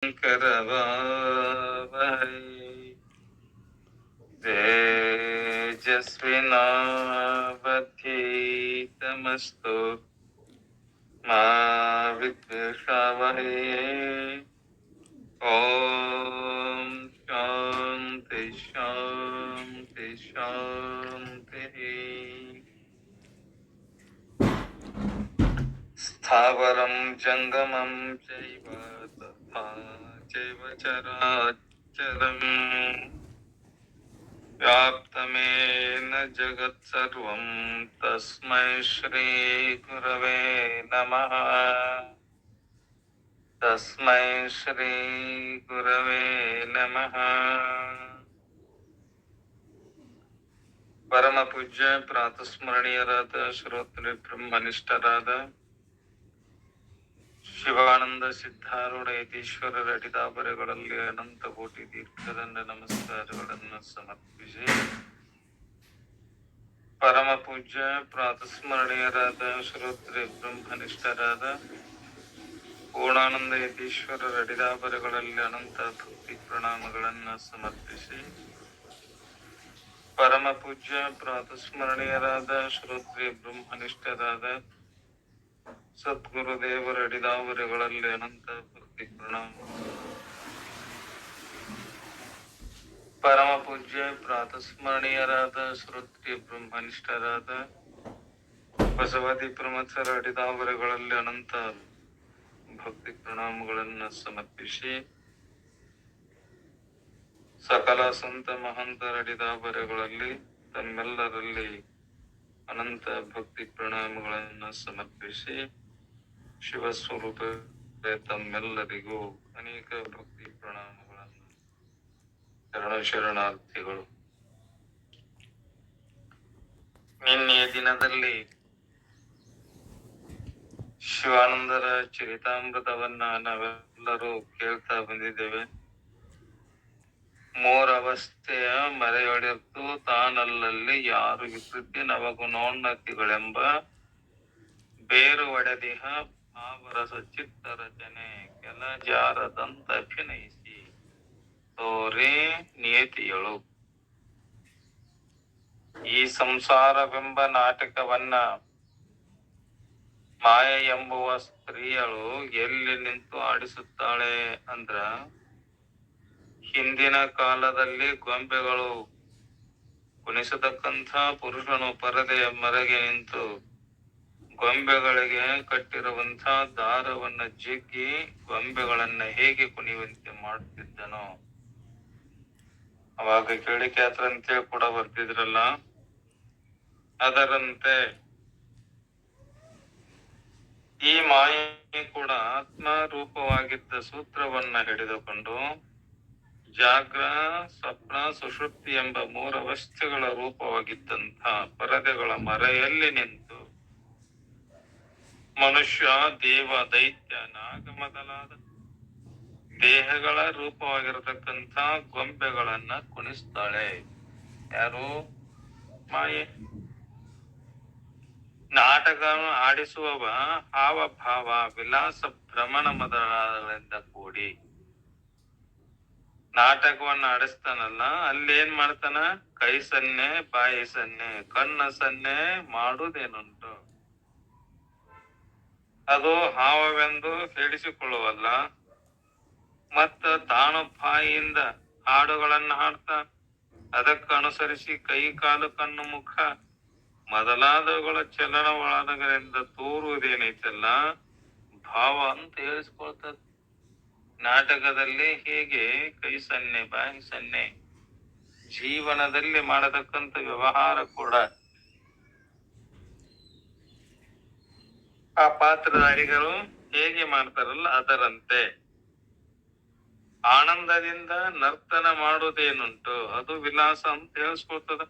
करवावहै तेजस्विनावधीतमस्तु मा विद्विषावहै। ओम शांति शांति शांति। स्थावरं जंगमं चैव तथा चैव चराचरम् व्याप्तमेन जगत्सर्वं तस्मै श्री गुरवे नमः। तस्मै श्री गुरवे नमः। ಪರಮ ಪೂಜ್ಯ ಪ್ರಾತಸ್ಮರಣೀಯರಾದ ಶ್ರೋತೃ ಬ್ರಹ್ಮನಿಷ್ಠರಾದ ಶಿವಾನಂದ ಸಿದ್ಧಾರೂಢ ಯತೀಶ್ವರರ ಅಡಿದಾಬರೆಗಳಲ್ಲಿ ಅನಂತ ಕೋಟಿ ದೀರ್ಘದಂಡ ನಮಸ್ಕಾರಗಳನ್ನು ಸಮರ್ಪಿಸಿ, ಪರಮ ಪೂಜ್ಯ ಪ್ರಾತಸ್ಮರಣೀಯರಾದ ಶ್ರೋತೃ ಬ್ರಹ್ಮನಿಷ್ಠರಾದ ಪೂರ್ಣಾನಂದ ಯತೀಶ್ವರರ ಅಡಿದಾಬರೆಗಳಲ್ಲಿ ಅನಂತ ಭಕ್ತಿ ಪ್ರಣಾಮಗಳನ್ನು ಸಮರ್ಪಿಸಿ, ಪರಮ ಪೂಜ್ಯ ಪ್ರಾತಸ್ಮರಣೀಯರಾದ ಶ್ರೋತೃ ಬ್ರಹ್ಮನಿಷ್ಠರಾದ ಸದ್ಗುರುದೇವರ ಅಡಿದಾವರೆಗಳಲ್ಲಿ ಅನಂತ ಭಕ್ತಿ ಪ್ರಣಾಮ. ಪರಮ ಪೂಜ್ಯ ಪ್ರಾತಸ್ಮರಣೀಯರಾದ ಶ್ರೋತೃ ಬ್ರಹ್ಮನಿಷ್ಠರಾದ ಬಸವಾದಿ ಪ್ರಮಥರ ಅಡಿದಾವರೆಗಳಲ್ಲಿ ಅನಂತ ಭಕ್ತಿ ಪ್ರಣಾಮಗಳನ್ನು ಸಮರ್ಪಿಸಿ, ಸಕಲ ಸಂತ ಮಹಂತರ ಅಡಿದಾವರೆಗಳಲ್ಲಿ ತಮ್ಮೆಲ್ಲರಲ್ಲಿ ಅನಂತ ಭಕ್ತಿ ಪ್ರಣಾಮಗಳನ್ನು ಸಮರ್ಪಿಸಿ, ಶಿವಸ್ವರೂಪ ತಮ್ಮೆಲ್ಲರಿಗೂ ಅನೇಕ ಭಕ್ತಿ ಪ್ರಣಾಮಗಳನ್ನು. ಶರಣಾರ್ಥಿಗಳು. ನಿನ್ನೆಯ ದಿನದಲ್ಲಿ ಶಿವಾನಂದರ ಚರಿತಾಮೃತವನ್ನ ನಾವೆಲ್ಲರೂ ಕೇಳ್ತಾ ಬಂದಿದ್ದೇವೆ. ಮೂರವಸ್ಥೆಯ ಮರೆಯೊಡೆದು ತಾನಲ್ಲಲ್ಲಿ ಯಾರು ವಿಕೃತಿ ನವಗುಣೋನ್ನತಿಗಳೆಂಬ ಬೇರು ಒಡೆದಿಹ ಭಾವರಸ ಚಿತ್ತ ರಚನೆ ಕೆಲ ಜಾರದಂತ ಅಭಿನಯಿಸಿ ತೋರೇ ನಿಯತಿಯಳು. ಈ ಸಂಸಾರವೆಂಬ ನಾಟಕವನ್ನ ಮಾಯ ಎಂಬುವ ಸ್ತ್ರೀಯಳು ಎಲ್ಲಿ ನಿಂತು ಆಡಿಸುತ್ತಾಳೆ ಅಂದ್ರ, ಹಿಂದಿನ ಕಾಲದಲ್ಲಿ ಗೊಂಬೆಗಳು ಕುಣಿಸತಕ್ಕಂಥ ಪುರುಷನು ಪರದೆಯ ಮರೆಗೆ ನಿಂತು ಗೊಂಬೆಗಳಿಗೆ ಕಟ್ಟಿರುವಂತ ದಾರವನ್ನ ಜಗ್ಗಿ ಗೊಂಬೆಗಳನ್ನ ಹೇಗೆ ಕುಣಿಯುವಂತೆ ಮಾಡುತ್ತಿದ್ದನೋ, ಅವಾಗ ಕೇಳಿಕ್ಯಾತ್ರ ಅಂತೇಳಿ ಕೂಡ ಬರ್ತಿದ್ರಲ್ಲ, ಅದರಂತೆ ಈ ಮಾಯೆ ಕೂಡ ಆತ್ಮ ರೂಪವಾಗಿದ್ದ ಸೂತ್ರವನ್ನ ಹಿಡಿದುಕೊಂಡು ಜಾಗ್ರ ಸ್ವಪ್ನ ಸುಷುಪ್ತಿ ಎಂಬ ಮೂರವಸ್ಥೆಗಳ ರೂಪವಾಗಿದ್ದಂಥ ಪರದೆಗಳ ಮರೆಯಲ್ಲಿ ನಿಂತು ಮನುಷ್ಯ, ದೇವ, ದೈತ್ಯ, ನಾಗ ಮೊದಲಾದ ದೇಹಗಳ ರೂಪವಾಗಿರತಕ್ಕಂಥ ಗೊಂಬೆಗಳನ್ನ ಕುಣಿಸ್ತಾಳೆ. ಯಾರು? ಮಾಯೆ. ನಾಟಕವನ್ನು ಆಡಿಸುವವ ಹಾವಭಾವ ವಿಲಾಸ ಭ್ರಮಣ ಮೊದಲಾದಗಳಿಂದ ಕೂಡಿ ನಾಟಕವನ್ನ ಆಡಿಸ್ತಾನಲ್ಲ, ಅಲ್ಲೇನ್ ಮಾಡ್ತಾನ? ಕೈ ಸನ್ನೆ, ಬಾಯಿ ಸನ್ನೆ, ಕಣ್ಣ ಸನ್ನೆ ಮಾಡುವುದೇನುಂಟು? ಅದು ಹಾವವೆಂದು ಹೇಳಿಸಿಕೊಳ್ಳುವಲ್ಲ, ಮತ್ತ ತಾನು ಬಾಯಿಯಿಂದ ಹಾಡುಗಳನ್ನ ಹಾಡ್ತಾ ಅದಕ್ಕನುಸರಿಸಿ ಕೈ, ಕಾಲು, ಕಣ್ಣು, ಮುಖ ಮೊದಲಾದವುಗಳ ಚಲನವಲನಗಳಿಂದ ತೋರುವುದೇನೈತಲ್ಲ, ಭಾವ ಅಂತ ಹೇಳಿಸ್ಕೊಳ್ತದ. ನಾಟಕದಲ್ಲಿ ಹೇಗೆ ಕೈ ಸನ್ನೆ, ಬಾಯಿ ಸನ್ನೆ, ಜೀವನದಲ್ಲಿ ಮಾಡತಕ್ಕಂಥ ವ್ಯವಹಾರ ಕೂಡ ಆ ಪಾತ್ರಧಾರಿಗಳು ಹೇಗೆ ಮಾಡ್ತಾರಲ್ಲ ಅದರಂತೆ ಆನಂದದಿಂದ ನರ್ತನ ಮಾಡುವುದೇನುಂಟು ಅದು ವಿಲಾಸ ಅಂತ ಹೇಳಿಸ್ಕೊಳ್ತದ.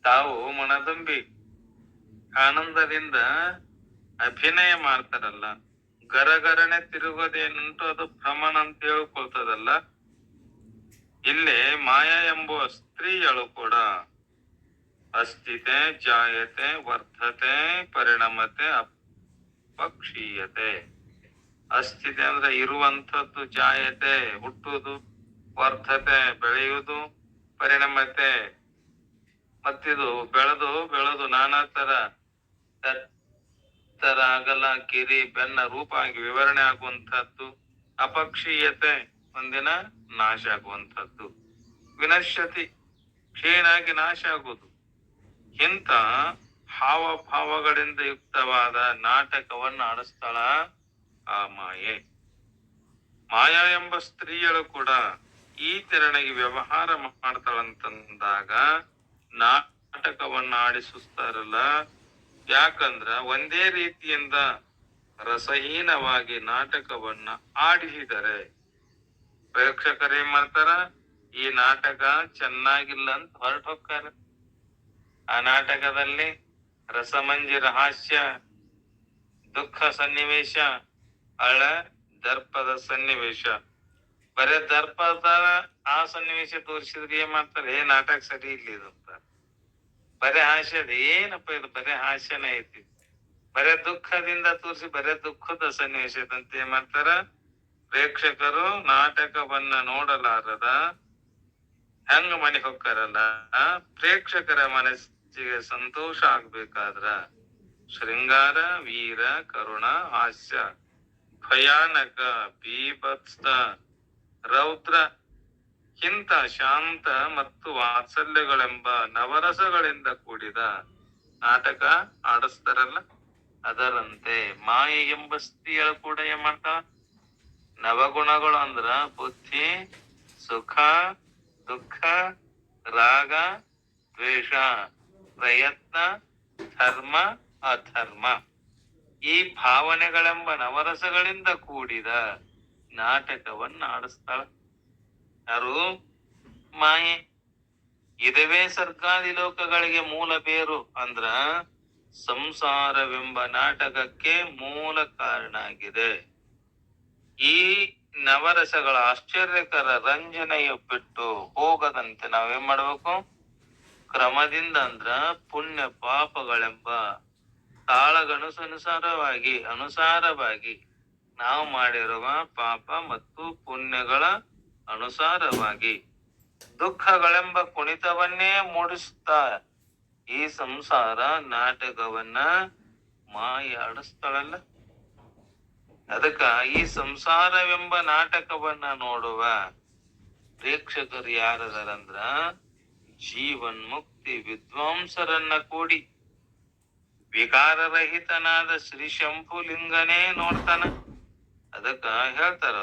ತಾವು ಮನದಂಬಿ ಆನಂದದಿಂದ ಅಭಿನಯ ಮಾಡ್ತಾರಲ್ಲ, ಗರಗರನೆ ತಿರುಗೋದೇನುಂಟು ಅದು ಭ್ರಮಣ ಅಂತ ಹೇಳ್ಕೊಳ್ತದಲ್ಲ. ಇಲ್ಲೇ ಮಾಯಾ ಎಂಬುವ ಸ್ತ್ರೀಯಳು ಕೂಡ ಅಸ್ಥಿತೆ, ಜಾಯತೆ, ವರ್ಧತೆ, ಪರಿಣಮತೆ, ಅಪಕ್ಷೀಯತೆ ಅಸ್ಥಿತಿ ಅಂದ್ರೆ ಇರುವಂಥದ್ದು, ಜಾಯತೆ ಹುಟ್ಟುವುದು, ವರ್ಧತೆ ಬೆಳೆಯುವುದು, ಪರಿಣಮತೆ ಮತ್ತಿದು ಬೆಳೆದು ಬೆಳೆದು ನಾನಾ ತರ ಎತ್ತರ ಅಗಲ ಕಿರಿ ಬೆನ್ನ ರೂಪ ಆಗಿ ವಿವರಣೆ ಆಗುವಂತಹದ್ದು. ಅಪಕ್ಷೀಯತೆ ಒಂದಿನ ನಾಶ ಆಗುವಂಥದ್ದು. ವಿನಶ್ಯತಿ ಕ್ಷೀಣಾಗಿ ನಾಶ ಆಗುವುದು. ಇಂಥ ಹಾವಭಾವಗಳಿಂದ ಯುಕ್ತವಾದ ನಾಟಕವನ್ನು ಆಡಿಸ್ತಾಳ ಆ ಮಾಯೆ. ಮಾಯಾ ಎಂಬ ಸ್ತ್ರೀಯಳು ಕೂಡ ಈ ತೆರಣಿಗೆ ವ್ಯವಹಾರ ಮಾಡ್ತಾಳಂತಂದಾಗ ನಾಟಕವನ್ನ ಆಡಿಸುತ್ತಾರಲ್ಲ. ಯಾಕಂದ್ರ ಒಂದೇ ರೀತಿಯಿಂದ ರಸಹೀನವಾಗಿ ನಾಟಕವನ್ನ ಆಡಿಸಿದರೆ ಪ್ರೇಕ್ಷಕರು ಏನ್ ಮಾಡ್ತಾರ, ಈ ನಾಟಕ ಚೆನ್ನಾಗಿಲ್ಲ ಅಂತ ಹೊರಟು ಹೋಗ್ತಾರ. ಆ ನಾಟಕದಲ್ಲಿ ರಸಮಂಜಿರ ಹಾಸ್ಯ, ದುಃಖ ಸನ್ನಿವೇಶ, ಅಳ ದರ್ಪದ ಸನ್ನಿವೇಶ, ಬರೇ ದರ್ಪದ ಆ ಸನ್ನಿವೇಶ ತೋರಿಸಿದ್ರೆ ಏನ್ ಮಾಡ್ತಾರೆ, ನಾಟಕ ಸರಿ ಇಲ್ಲ ಇದು ಅಂತ. ಬರೇ ಹಾಸ್ಯದ ಏನಪ್ಪ ಇದು, ಬರೇ ಹಾಸ್ಯನೇ ಐತಿ. ಬರೇ ದುಃಖದಿಂದ ತೋರಿಸಿ ಬರೇ ದುಃಖದ ಸನ್ನಿವೇಶ ಅಂತ ಏನ್ ಮಾಡ್ತಾರ, ಪ್ರೇಕ್ಷಕರು ನಾಟಕವನ್ನ ನೋಡಲಾರದ ಹೆಂಗ ಮನೆ ಹೋಗ್ತಾರಲ್ಲ. ಪ್ರೇಕ್ಷಕರ ಮನಸ್ಸಿಗೆ ಸಂತೋಷ ಆಗ್ಬೇಕಾದ್ರ ಶೃಂಗಾರ, ವೀರ, ಕರುಣ, ಹಾಸ್ಯ, ಭಯಾನಕ, ಬೀಭತ್ಸ, ರೌದ್ರ ಇಂಥ ಶಾಂತ ಮತ್ತು ವಾತ್ಸಲ್ಯಗಳೆಂಬ ನವರಸಗಳಿಂದ ಕೂಡಿದ ನಾಟಕ ಆಡಿಸ್ತಾರಲ್ಲ. ಅದರಂತೆ ಮಾಯೆ ಎಂಬ ಸ್ತ್ರೀಯಳು ಕೂಡ ಏನ್ ಮಾಡ್ತಾಳ, ನವಗುಣಗಳು ಅಂದ್ರ ಬುದ್ಧಿ, ಸುಖ, ದುಃಖ, ರಾಗ, ದ್ವೇಷ, ಪ್ರಯತ್ನ, ಧರ್ಮ, ಅಧರ್ಮ ಈ ಭಾವನೆಗಳೆಂಬ ನವರಸಗಳಿಂದ ಕೂಡಿದ ನಾಟಕವನ್ನ ಆಡಿಸ್ತಾಳ ಯಾರು, ಮಾಯೆ. ಇದುವೇ ಸರ್ಗಾದಿ ಲೋಕಗಳಿಗೆ ಮೂಲ ಬೇರು ಅಂದ್ರ ಸಂಸಾರವೆಂಬ ನಾಟಕಕ್ಕೆ ಮೂಲ ಕಾರಣ ಆಗಿದೆ. ಈ ನವರಸಗಳ ಆಶ್ಚರ್ಯಕರ ರಂಜನೆಯ ಬಿಟ್ಟು ಹೋಗದಂತೆ ನಾವೇನ್ ಮಾಡ್ಬೇಕು, ಕ್ರಮದಿಂದ ಅಂದ್ರ ಪುಣ್ಯ ಪಾಪಗಳೆಂಬ ಅನುಸಾರವಾಗಿ ನಾವು ಮಾಡಿರುವ ಪಾಪ ಮತ್ತು ಪುಣ್ಯಗಳ ಅನುಸಾರವಾಗಿ ದುಃಖಗಳೆಂಬ ಕುಣಿತವನ್ನೇ ಮೂಡಿಸುತ್ತಾ ಈ ಸಂಸಾರ ನಾಟಕವನ್ನ ಮಾಯ ಆಡಿಸ್ತಾಳಲ್ಲ. ಅದಕ್ಕ ಈ ಸಂಸಾರವೆಂಬ ನಾಟಕವನ್ನ ನೋಡುವ ಪ್ರೇಕ್ಷಕರು ಯಾರದಾರಂದ್ರ ಜೀವನ್ ಮುಕ್ತಿ ವಿದ್ವಾಂಸರನ್ನ ಕೂಡಿ ವಿಕಾರರಹಿತನಾದ ಶ್ರೀ ಶಂಭುಲಿಂಗನೇ ನೋಡ್ತಾನ. ಅದಕ್ಕ ಹೇಳ್ತಾರ,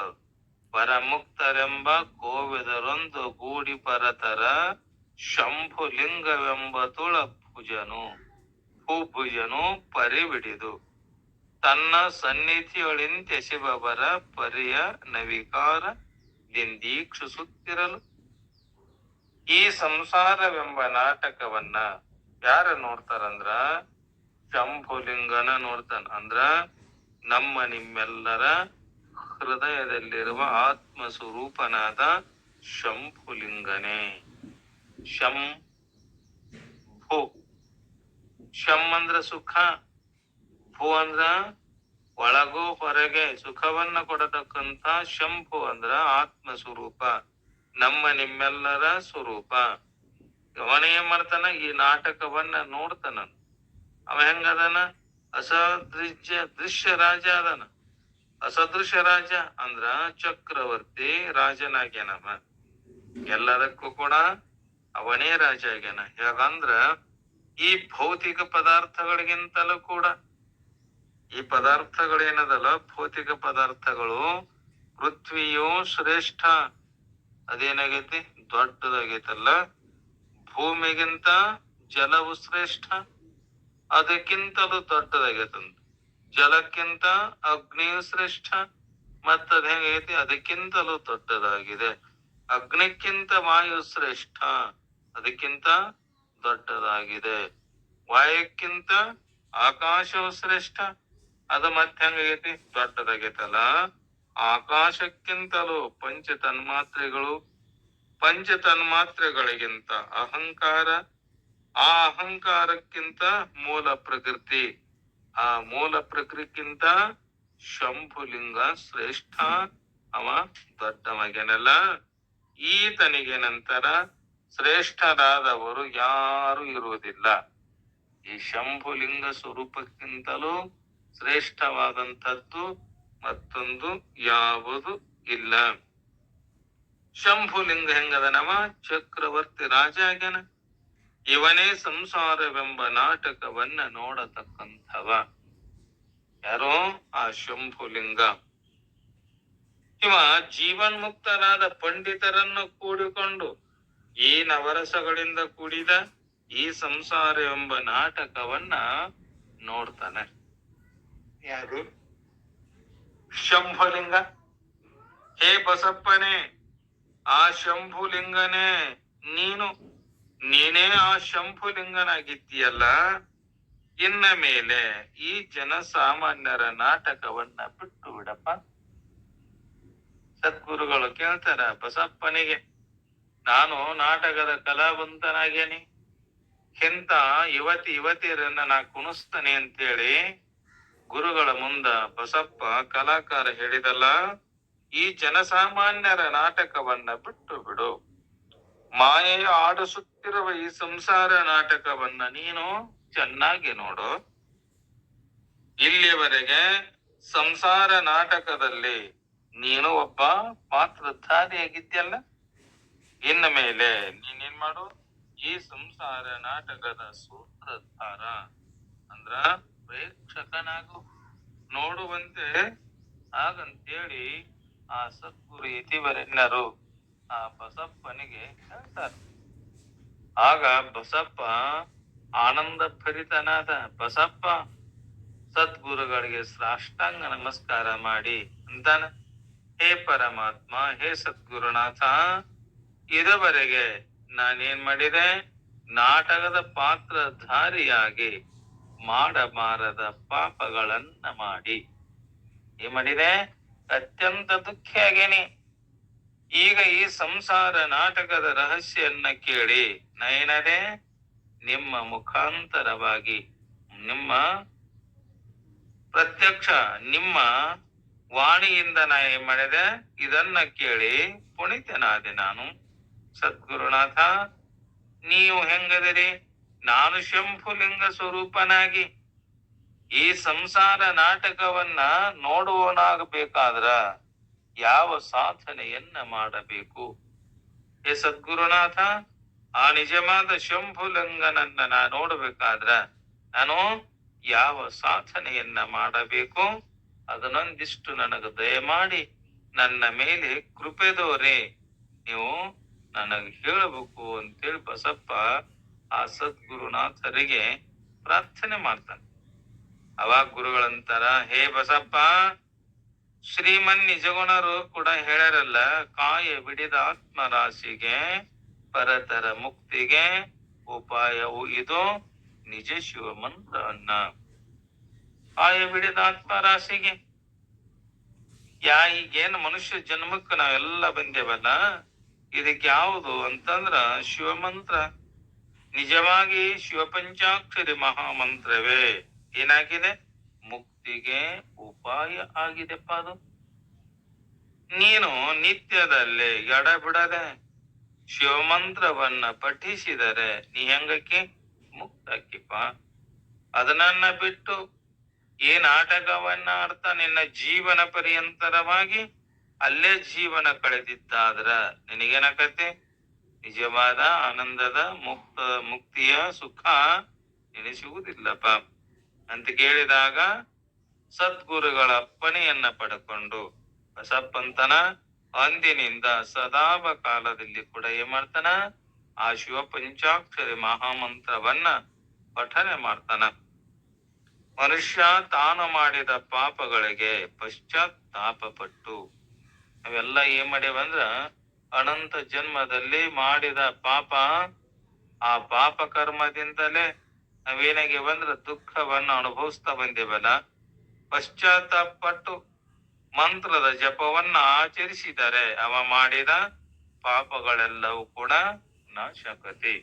ಪರಮುಕ್ತರೆಂಬ ಕೋವಿದರೊಂದು ಗೂಡಿ ಪರತರ ಶಂಭುಲಿಂಗವೆಂಬ ತುಳ ಭೂಭುಜನು ಪರಿಬಿಡಿದು ತನ್ನ ಸನ್ನಿಧಿಯೊಳಿಂತೆಸೆಬವರ ಪರಿಯ ನವಿಕಾರ ದಿಂದೀಕ್ಷಿಸುತ್ತಿರಲು. ಈ ಸಂಸಾರವೆಂಬ ನಾಟಕವನ್ನ ಯಾರ ನೋಡ್ತಾರಂದ್ರ ಶಂಭುಲಿಂಗನ ನೋಡ್ತಾನ. ಅಂದ್ರ ನಮ್ಮ ನಿಮ್ಮೆಲ್ಲರ ಹೃದಯದಲ್ಲಿರುವ ಆತ್ಮ ಸ್ವರೂಪನಾದ ಶಂಭುಲಿಂಗನೇ. ಭೂ ಶಂ ಅಂದ್ರ ಸುಖ, ಭೂ ಅಂದ್ರ ಒಳಗೂ ಹೊರಗೆ ಸುಖವನ್ನ ಕೊಡತಕ್ಕಂತ ಶಂಭು ಅಂದ್ರ ಆತ್ಮ ಸ್ವರೂಪ, ನಮ್ಮ ನಿಮ್ಮೆಲ್ಲರ ಸ್ವರೂಪ. ಅವನ ಏನ್ ಮಾಡ್ತಾನ, ಈ ನಾಟಕವನ್ನ ನೋಡ್ತಾನ. ಅವ ಹೆಂಗದನ, ದೃಶ್ಯ ರಾಜ ಅದನ. ಅಸದೃಶ್ಯ ರಾಜ ಅಂದ್ರ ಚಕ್ರವರ್ತಿ ರಾಜನಾಗ್ಯಾನವ. ಎಲ್ಲದಕ್ಕೂ ಕೂಡ ಅವನೇ ರಾಜ ಆಗ್ಯಾನ. ಯಾಕಂದ್ರ ಈ ಭೌತಿಕ ಪದಾರ್ಥಗಳಿಗಿಂತಲೂ ಕೂಡ ಈ ಪದಾರ್ಥಗಳೇನದಲ್ಲ, ಭೌತಿಕ ಪದಾರ್ಥಗಳು, ಪೃಥ್ವಿಯು ಶ್ರೇಷ್ಠ. ಅದೇನಾಗೈತಿ, ದೊಡ್ಡದಾಗೈತಲ್ಲ. ಭೂಮಿಗಿಂತ ಜಲವು ಶ್ರೇಷ್ಠ, ಅದಕ್ಕಿಂತಲೂ ದೊಡ್ಡದಾಗೈತಂತ. ಜಲಕ್ಕಿಂತ ಅಗ್ನಿಯು ಶ್ರೇಷ್ಠ, ಮತ್ತದ ಹೆಂಗೈತಿ, ಅದಕ್ಕಿಂತಲೂ ದೊಡ್ಡದಾಗಿದೆ. ಅಗ್ನಿಕ್ಕಿಂತ ವಾಯು ಶ್ರೇಷ್ಠ, ಅದಕ್ಕಿಂತ ದೊಡ್ಡದಾಗಿದೆ. ವಾಯುಕ್ಕಿಂತ ಆಕಾಶವು ಶ್ರೇಷ್ಠ, ಅದು ಮತ್ತೆ ಹೆಂಗೈತಿ, ದೊಡ್ಡದಾಗೈತಲ್ಲ. ಆಕಾಶಕ್ಕಿಂತಲೂ ಪಂಚತನ್ಮಾತ್ರೆಗಳಿಗಿಂತ ಅಹಂಕಾರ, ಆ ಅಹಂಕಾರಕ್ಕಿಂತ ಮೂಲ ಪ್ರಕೃತಿ, ಆ ಮೂಲ ಪ್ರಕೃತಿಗಿಂತ ಶಂಭುಲಿಂಗ ಶ್ರೇಷ್ಠ, ಅವ ದೊಡ್ಡವಗೆನಲ್ಲ. ಈತನಿಗೆ ನಂತರ ಶ್ರೇಷ್ಠರಾದವರು ಯಾರು ಇರುವುದಿಲ್ಲ. ಈ ಶಂಭುಲಿಂಗ ಸ್ವರೂಪಕ್ಕಿಂತಲೂ ಶ್ರೇಷ್ಠವಾದಂಥದ್ದು ಮತ್ತೊಂದು ಯಾವುದು ಇಲ್ಲ. ಶಂಭುಲಿಂಗ ಹೆಂಗದನವ? ಚಕ್ರವರ್ತಿ ರಾಜ ಆಗ್ಯಾನ. ಇವನೇ ಸಂಸಾರವೆಂಬ ನಾಟಕವನ್ನ ನೋಡತಕ್ಕಂಥವ. ಯಾರೋ ಆ ಶಂಭುಲಿಂಗ. ಇವ ಜೀವನ್ಮುಕ್ತರಾದ ಪಂಡಿತರನ್ನು ಕೂಡಿಕೊಂಡು ಈ ನವರಸಗಳಿಂದ ಕೂಡಿದ ಈ ಸಂಸಾರ ಎಂಬ ನಾಟಕವನ್ನ ನೋಡ್ತಾನೆ. ಯಾರು? ಶಂಭುಲಿಂಗ. ಹೇ ಬಸಪ್ಪನೇ, ಆ ಶಂಭುಲಿಂಗನೇ ನೀನೇ ಆ ಶಂಭುಲಿಂಗನಾಗಿದ್ದೀಯಲ್ಲ. ಇನ್ನ ಮೇಲೆ ಈ ಜನಸಾಮಾನ್ಯರ ನಾಟಕವನ್ನ ಬಿಟ್ಟು ಬಿಡಪ್ಪ. ಸದ್ಗುರುಗಳು ಕೇಳ್ತಾರ ಬಸಪ್ಪನಿಗೆ, ನಾನು ನಾಟಕದ ಕಲಾವಂತನಾಗೇನಿ, ಇಂಥ ಯುವತಿಯರನ್ನ ನಾ ಕುಣಿಸ್ತಾನೆ ಅಂತೇಳಿ ಗುರುಗಳ ಮುಂದ ಬಸಪ್ಪ ಕಲಾಕಾರ ಹೇಳಿದಲ್ಲ, ಈ ಜನಸಾಮಾನ್ಯರ ನಾಟಕವನ್ನ ಬಿಟ್ಟು ಬಿಡು. ಮಾಯೆಯ ಆಡಿಸುತ್ತಿರುವ ಈ ಸಂಸಾರ ನಾಟಕವನ್ನ ನೀನು ಚೆನ್ನಾಗಿ ನೋಡು. ಇಲ್ಲಿಯವರೆಗೆ ಸಂಸಾರ ನಾಟಕದಲ್ಲಿ ನೀನು ಒಬ್ಬ ಪಾತ್ರಧಾರಿಯಾಗಿದ್ಯಲ್ಲ. ಇನ್ನ ಮೇಲೆ ನೀನೇನ್ ಮಾಡು, ಈ ಸಂಸಾರ ನಾಟಕದ ಸೂತ್ರಧಾರ ಅಂದ್ರ ಪ್ರೇಕ್ಷಕನಾಗು, ನೋಡುವಂತೆ ಹಾಗಂತೇಳಿ ಆ ಸದ್ಗುರು ಯತಿವರೆನ್ನರು ಆ ಬಸಪ್ಪನಿಗೆ ಹೇಳ್ತಾರೆ. ಆಗ ಬಸಪ್ಪ ಆನಂದ ಭರಿತನಾದ ಬಸಪ್ಪ ಸದ್ಗುರುಗಳಿಗೆ ಸಾಷ್ಟಾಂಗ ನಮಸ್ಕಾರ ಮಾಡಿ ಅಂತಾನ, ಹೇ ಪರಮಾತ್ಮ, ಹೇ ಸದ್ಗುರುನಾಥ, ಇದುವರೆಗೆ ನಾನೇನ್ ಮಾಡಿದೆ? ನಾಟಕದ ಪಾತ್ರಧಾರಿಯಾಗಿ ಮಾಡಬಾರದ ಪಾಪಗಳನ್ನ ಮಾಡಿ ಏನ್ ಮಾಡಿದೆ? ಅತ್ಯಂತ ದುಃಖಿ ಆಗೇನಿ. ಈಗ ಈ ಸಂಸಾರ ನಾಟಕದ ರಹಸ್ಯನ್ನ ಕೇಳಿ ನಯನದೆ ನಿಮ್ಮ ಮುಖಾಂತರವಾಗಿ ನಿಮ್ಮ ಪ್ರತ್ಯಕ್ಷ ನಿಮ್ಮ ವಾಣಿಯಿಂದ ನಾ ಏನ್ ಮಾಡಿದೆ? ಇದನ್ನ ಕೇಳಿ ಪುಣಿತನಾದೆ ನಾನು. ಸದ್ಗುರುನಾಥ, ನೀವು ಹೆಂಗದಿರಿ? ನಾನು ಶಂಭುಲಿಂಗ ಸ್ವರೂಪನಾಗಿ ಈ ಸಂಸಾರ ನಾಟಕವನ್ನ ನೋಡುವನಾಗಬೇಕಾದ್ರ ಯಾವ ಸಾಧನೆಯನ್ನ ಮಾಡಬೇಕು? ಹೇ ಸದ್ಗುರುನಾಥ, ಆ ನಿಜವಾದ ಶಂಭುಲಿಂಗನನ್ನ ನಾ ನೋಡ್ಬೇಕಾದ್ರ ನಾನು ಯಾವ ಸಾಧನೆಯನ್ನ ಮಾಡಬೇಕು? ಅದನ್ನೊಂದಿಷ್ಟು ನನಗೆ ದಯಮಾಡಿ ನನ್ನ ಮೇಲೆ ಕೃಪೆ ತೋರಿ ನೀವು ನನಗೆ ಹೇಳಬೇಕು ಅಂತೇಳಿ ಬಸಪ್ಪ ಆ ಸದ್ಗುರುನಾಥರಿಗೆ ಪ್ರಾರ್ಥನೆ ಮಾಡ್ತಾನೆ. ಅವಾಗ ಗುರುಗಳಂತಾರ, ಹೇ ಬಸಪ್ಪ, ಶ್ರೀಮನ್ ನಿಜಗುಣರು ಕೂಡ ಹೇಳ್ಯಾರಲ್ಲ, ಕಾಯ ಬಿಡಿದ ಆತ್ಮರಾಶಿಗೆ ಪರತರ ಮುಕ್ತಿಗೆ ಉಪಾಯವು ಇದು ನಿಜ ಶಿವ ಮಂತ್ರ ಅನ್ನ. ಕಾಯ ಬಿಡಿದ ಆತ್ಮರಾಶಿಗೆ ಈಗೇನು ಮನುಷ್ಯ ಜನ್ಮಕ್ಕೆ ನಾವೆಲ್ಲ ಬಂದೇವಲ್ಲ, ಇದಕ್ಕೆ ಯಾವುದು ಅಂತಂದ್ರ ಶಿವಮಂತ್ರ. ನಿಜವಾಗಿ ಶಿವಪಂಚಾಕ್ಷರಿ ಮಹಾಮಂತ್ರವೇ ಏನಾಗಿದೆ? ಮುಕ್ತಿಗೆ ಉಪಾಯ ಆಗಿದೆಪ್ಪ ಅದು. ನೀನು ನಿತ್ಯದಲ್ಲಿ ಎಡಬಿಡದೆ ಶಿವಮಂತ್ರವನ್ನ ಪಠಿಸಿದರೆ ನೀ ಹೆಂಗಕ್ಕೆ ಮುಕ್ತಕ್ಕಿಪ್ಪ. ಅದನ್ನ ಬಿಟ್ಟು ಈ ನಾಟಕವನ್ನ ಅರ್ಥ ನಿನ್ನ ಜೀವನ ಪರ್ಯಂತರವಾಗಿ ಅಲ್ಲೇ ಜೀವನ ಕಳೆದಿದ್ದಾದ್ರ ನಿನಗೇನಾಕತ್ತೆ? ನಿಜವಾದ ಆನಂದದ ಮುಕ್ತಿಯ ಸುಖ ಎನಿಸುವುದಿಲ್ಲಪ್ಪ ಅಂತ ಕೇಳಿದಾಗ ಸದ್ಗುರುಗಳ ಅಪ್ಪಣೆಯನ್ನ ಪಡ್ಕೊಂಡು ಬಸಪ್ಪಂತನ ಅಂದಿನಿಂದ ಸದಾವ ಕಾಲದಲ್ಲಿ ಕೂಡ ಏನ್ ಮಾಡ್ತಾನ? ಆ ಶಿವ ಪಂಚಾಕ್ಷರಿ ಮಹಾಮಂತ್ರವನ್ನ ಪಠನೆ ಮಾಡ್ತಾನ. ಮನುಷ್ಯ ತಾನು ಮಾಡಿದ ಪಾಪಗಳಿಗೆ ಪಶ್ಚಾತ್ತಾಪ ಪಟ್ಟು ಅವೆಲ್ಲ ಏನ್ ಮಾಡ್ಯಾವಂದ್ರ ಅನಂತ ಜನ್ಮದಲ್ಲಿ ಮಾಡಿದ ಪಾಪ, ಆ ಪಾಪ ಕರ್ಮದಿಂದಲೇ ನಾವೇನಾಗ್ಯವಂದ್ರ ದುಃಖವನ್ನ ಅನುಭವಿಸ್ತಾ ಬಂದೇವಲ್ಲ. ಪಶ್ಚಾತ್ತಾಪ ಪಟ್ಟು ಮಂತ್ರದ ಜಪವನ್ನ ಆಚರಿಸಿದರೆ ಅವ ಮಾಡಿದ ಪಾಪಗಳೆಲ್ಲವೂ ಕೂಡ ನಾಶಕತೆ.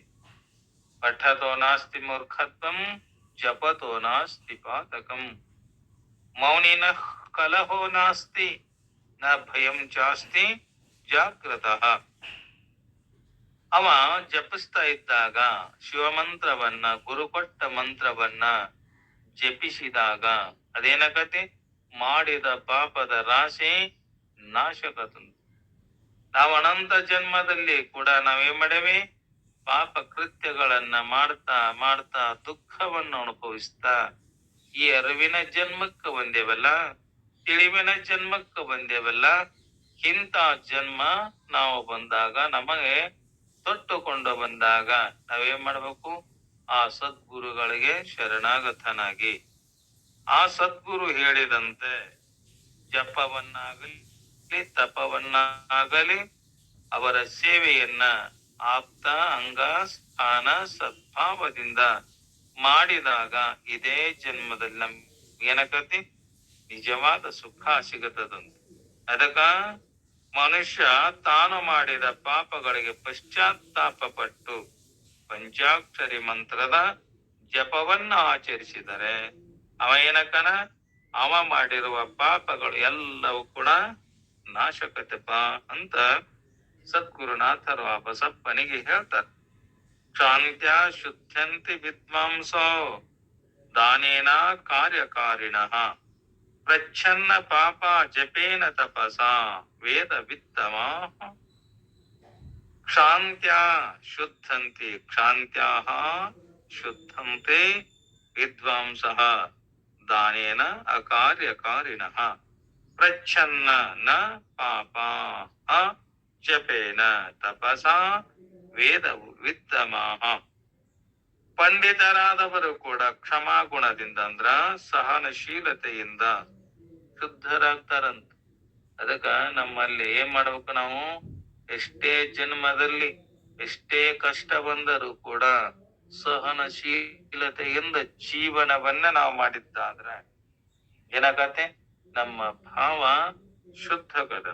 ಪಠತೋ ನಾಸ್ತಿ ಮೂರ್ಖತ್ವಂ, ಜಪತೋ ನಾಸ್ತಿ ಪಾತಕಂ. ಮೌನಿನಃ ಕಲಹೋ ನಾಸ್ತಿ ನ ಭಯಂ ಜಾಸ್ತಿ ಜಾಗೃತಃ. ಅವ ಜಪಿಸ್ತಾ ಇದ್ದಾಗ ಶಿವಮಂತ್ರವನ್ನ, ಗುರುಕೊಟ್ಟ ಮಂತ್ರವನ್ನ ಜಪಿಸಿದಾಗ ಅದೇನಾಗತ್ತೆ? ಮಾಡಿದ ಪಾಪದ ರಾಶಿ ನಾಶಕತಂತು. ನಾವು ಅನಂತ ಜನ್ಮದಲ್ಲಿ ಕೂಡ ನಾವೇನ್ ಮಾಡೇವಿ? ಪಾಪ ಕೃತ್ಯಗಳನ್ನ ಮಾಡ್ತಾ ಮಾಡ್ತಾ ದುಃಖವನ್ನು ಅನುಭವಿಸ್ತಾ ಈ ಅರಿವಿನ ಜನ್ಮಕ್ಕೆ ಬಂದೇವಲ್ಲ, ತಿಳಿವಿನ ಜನ್ಮಕ್ಕೆ ಬಂದೇವಲ್ಲ. ಇಂಥ ಜನ್ಮ ನಾವು ಬಂದಾಗ, ನಮಗೆ ತೊಟ್ಟುಕೊಂಡು ಬಂದಾಗ ನಾವೇನ್ ಮಾಡ್ಬೇಕು? ಆ ಸದ್ಗುರುಗಳಿಗೆ ಶರಣಾಗತನಾಗಿ ಆ ಸದ್ಗುರು ಹೇಳಿದಂತೆ ಜಪವನ್ನಾಗಲಿ ತಪವನ್ನಾಗಲಿ ಅವರ ಸೇವೆಯನ್ನ ಆಪ್ತ ಅಂಗ ಸ್ಥಾನ ಸದ್ಭಾವದಿಂದ ಮಾಡಿದಾಗ ಇದೇ ಜನ್ಮದಲ್ಲಿ ನಮ್ಗೆ ಏನಕತಿ? ನಿಜವಾದ ಸುಖ ಸಿಗತದಂತ. ಅದಕ್ಕ ಮನುಷ್ಯ ತಾನು ಮಾಡಿದ ಪಾಪಗಳಿಗೆ ಪಶ್ಚಾತ್ತಾಪ ಪಟ್ಟು ಪಂಚಾಕ್ಷರಿ ಮಂತ್ರದ ಜಪವನ್ನ ಆಚರಿಸಿದರೆ ಅವ ಏನಕ್ಕನ? ಅವ ಮಾಡಿರುವ ಪಾಪಗಳು ಎಲ್ಲವೂ ಕೂಡ ನಾಶಕತೆಪ ಅಂತ ಸದ್ಗುರುನಾಥರು ಆ ಬಸಪ್ಪನಿಗೆ ಹೇಳ್ತಾರೆ. ಶಾಂತ್ಯ ಶುದ್ಧಂತಿ ವಿದ್ವಾಂಸೋ ದಾನೇನ ಕಾರ್ಯಕಾರಿಣಃ ಪ್ರಚ್ಛನ್ನ ಪಾಪ ಜಪೇನ ತಪಸ ವೇದ ವಿತ್ತಮ. ಕ್ಷಾಂತ್ಯ ಶುದ್ಧಂತಿ ಕ್ಷಾಂತ್ಯಾಹ ಶುದ್ಧಂತೆ ವಿದ್ವಾಂಸಃ ದಾನೇನ ಅಕಾರ್ಯಕಾರಿಣಃ ಪ್ರಚ್ಛನ್ನ ನ ಪಾಪ ಜಪೇನ ತಪಸ ವೇದ ವಿತ್ತಮಃ. ಪಂಡಿತರಾದವರು ಕೂಡ ಕ್ಷಮಾಗುಣದಿಂದ ಅಂದ್ರ ಸಹನಶೀಲತೆಯಿಂದ ಶುದ್ಧರಾಗ್ತಾರಂತ. ಅದಕ್ಕ ನಮ್ಮಲ್ಲಿ ಏನ್ ಮಾಡ್ಬೇಕು? ನಾವು ಎಷ್ಟೇ ಜನ್ಮದಲ್ಲಿ ಎಷ್ಟೇ ಕಷ್ಟ ಬಂದರೂ ಕೂಡ ಸಹನಶೀಲತೆಯಿಂದ ಜೀವನವನ್ನ ನಾವು ಮಾಡಿದ್ದಾದ್ರೆ ಏನಾಗತ್ತೆ? ನಮ್ಮ ಭಾವ ಶುದ್ಧಗದ.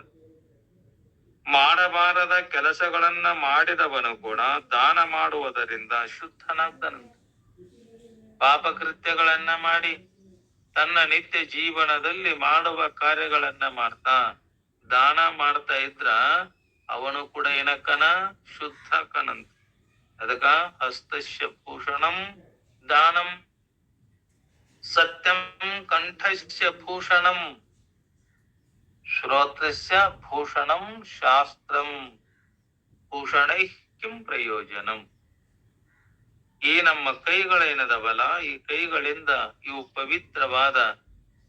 ಮಾಡಬಾರದ ಕೆಲಸಗಳನ್ನ ಮಾಡಿದವನು ಕೂಡ ದಾನ ಮಾಡುವುದರಿಂದ ಶುದ್ಧನಾಗ್ತಾನಂತ. ಪಾಪ ಕೃತ್ಯಗಳನ್ನ ಮಾಡಿ ತನ್ನ ನಿತ್ಯ ಜೀವನದಲ್ಲಿ ಮಾಡುವ ಕಾರ್ಯಗಳನ್ನ ಮಾಡ್ತಾ ದಾನ ಮಾಡ್ತಾ ಇದ್ರ ಅವನು ಕೂಡ ಏನಕ್ಕನ? ಶುದ್ಧಕನಂತ. ಅದಕ್ಕ ಹಸ್ತಸ್ಯ ಭೂಷಣಂ ದಾನಂ ಸತ್ಯಂ ಕಂಠಸ್ಯ ಭೂಷಣಂ ಶ್ರೋತ್ರಸ್ಯ ಭೂಷಣಂ ಶಾಸ್ತ್ರಂ ಭೂಷಣೈ ಕಿಂ ಪ್ರಯೋಜನಂ. ಈ ನಮ್ಮ ಕೈಗಳೇನದವಲ್ಲ, ಈ ಕೈಗಳಿಂದ ಇವು ಪವಿತ್ರವಾದ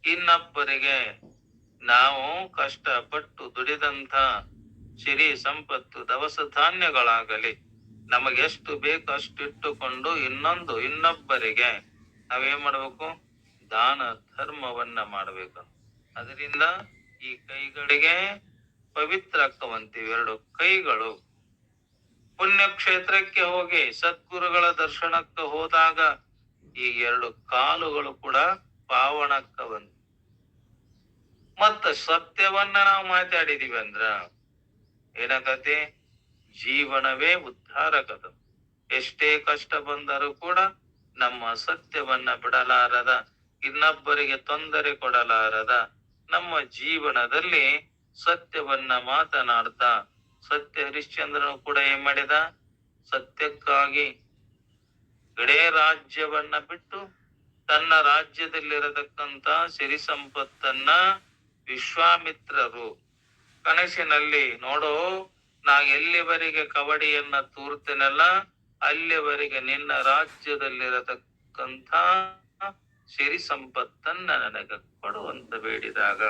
ಇನ್ನೊಬ್ಬರಿಗೆ ನಾವು ಕಷ್ಟಪಟ್ಟು ದುಡಿದಂತ ಸಿರಿ ಸಂಪತ್ತು ದವಸ ಧಾನ್ಯಗಳಾಗಲಿ ನಮಗೆಷ್ಟು ಬೇಕು ಅಷ್ಟು ಇಟ್ಟುಕೊಂಡು ಇನ್ನೊಬ್ಬರಿಗೆ ನಾವೇನ್ ಮಾಡ್ಬೇಕು? ದಾನ ಧರ್ಮವನ್ನ ಮಾಡ್ಬೇಕು. ಅದರಿಂದ ಈ ಕೈಗಳಿಗೆ ಪವಿತ್ರ ಆಗ್ತವಂತೀವಿ. ಎರಡು ಕೈಗಳು ಪುಣ್ಯಕ್ಷೇತ್ರಕ್ಕೆ ಹೋಗಿ ಸದ್ಗುರುಗಳ ದರ್ಶನಕ್ಕೆ ಹೋದಾಗ ಈ ಎರಡು ಕಾಲುಗಳು ಕೂಡ ಪಾವನಕ್ಕವಂತ. ಮತ್ತ ಸತ್ಯವನ್ನ ನಾವು ಮಾತಾಡಿದೀವಿ ಅಂದ್ರ ಏನಾಗತ್ತೆ? ಜೀವನವೇ ಉದ್ಧಾರಕದ. ಎಷ್ಟೇ ಕಷ್ಟ ಬಂದರೂ ಕೂಡ ನಮ್ಮ ಸತ್ಯವನ್ನ ಬಿಡಲಾರದ, ಇನ್ನೊಬ್ಬರಿಗೆ ತೊಂದರೆ ಕೊಡಲಾರದ ನಮ್ಮ ಜೀವನದಲ್ಲಿ ಸತ್ಯವನ್ನ ಮಾತನಾಡ್ತಾ, ಸತ್ಯ ಹರಿಶ್ಚಂದ್ರನು ಕೂಡ ಏನ್ ಮಾಡಿದ? ಸತ್ಯಕ್ಕಾಗಿ ಇಡೇ ರಾಜ್ಯವನ್ನ ಬಿಟ್ಟು ತನ್ನ ರಾಜ್ಯದಲ್ಲಿರತಕ್ಕಂತ ಸಿರಿ ಸಂಪತ್ತನ್ನ ವಿಶ್ವಾಮಿತ್ರರು ಕನಸಿನಲ್ಲಿ ನೋಡು, ನಾ ಎಲ್ಲಿವರೆಗೆ ಕವಡಿಯನ್ನ ತೂರ್ತೇನಲ್ಲ ಅಲ್ಲಿವರೆಗೆ ನಿನ್ನ ರಾಜ್ಯದಲ್ಲಿರತಕ್ಕಂಥ ಸಿರಿ ಸಂಪತ್ತನ್ನ ನನಗೆ ಕೊಡುವಂತ ಬೇಡಿದಾಗ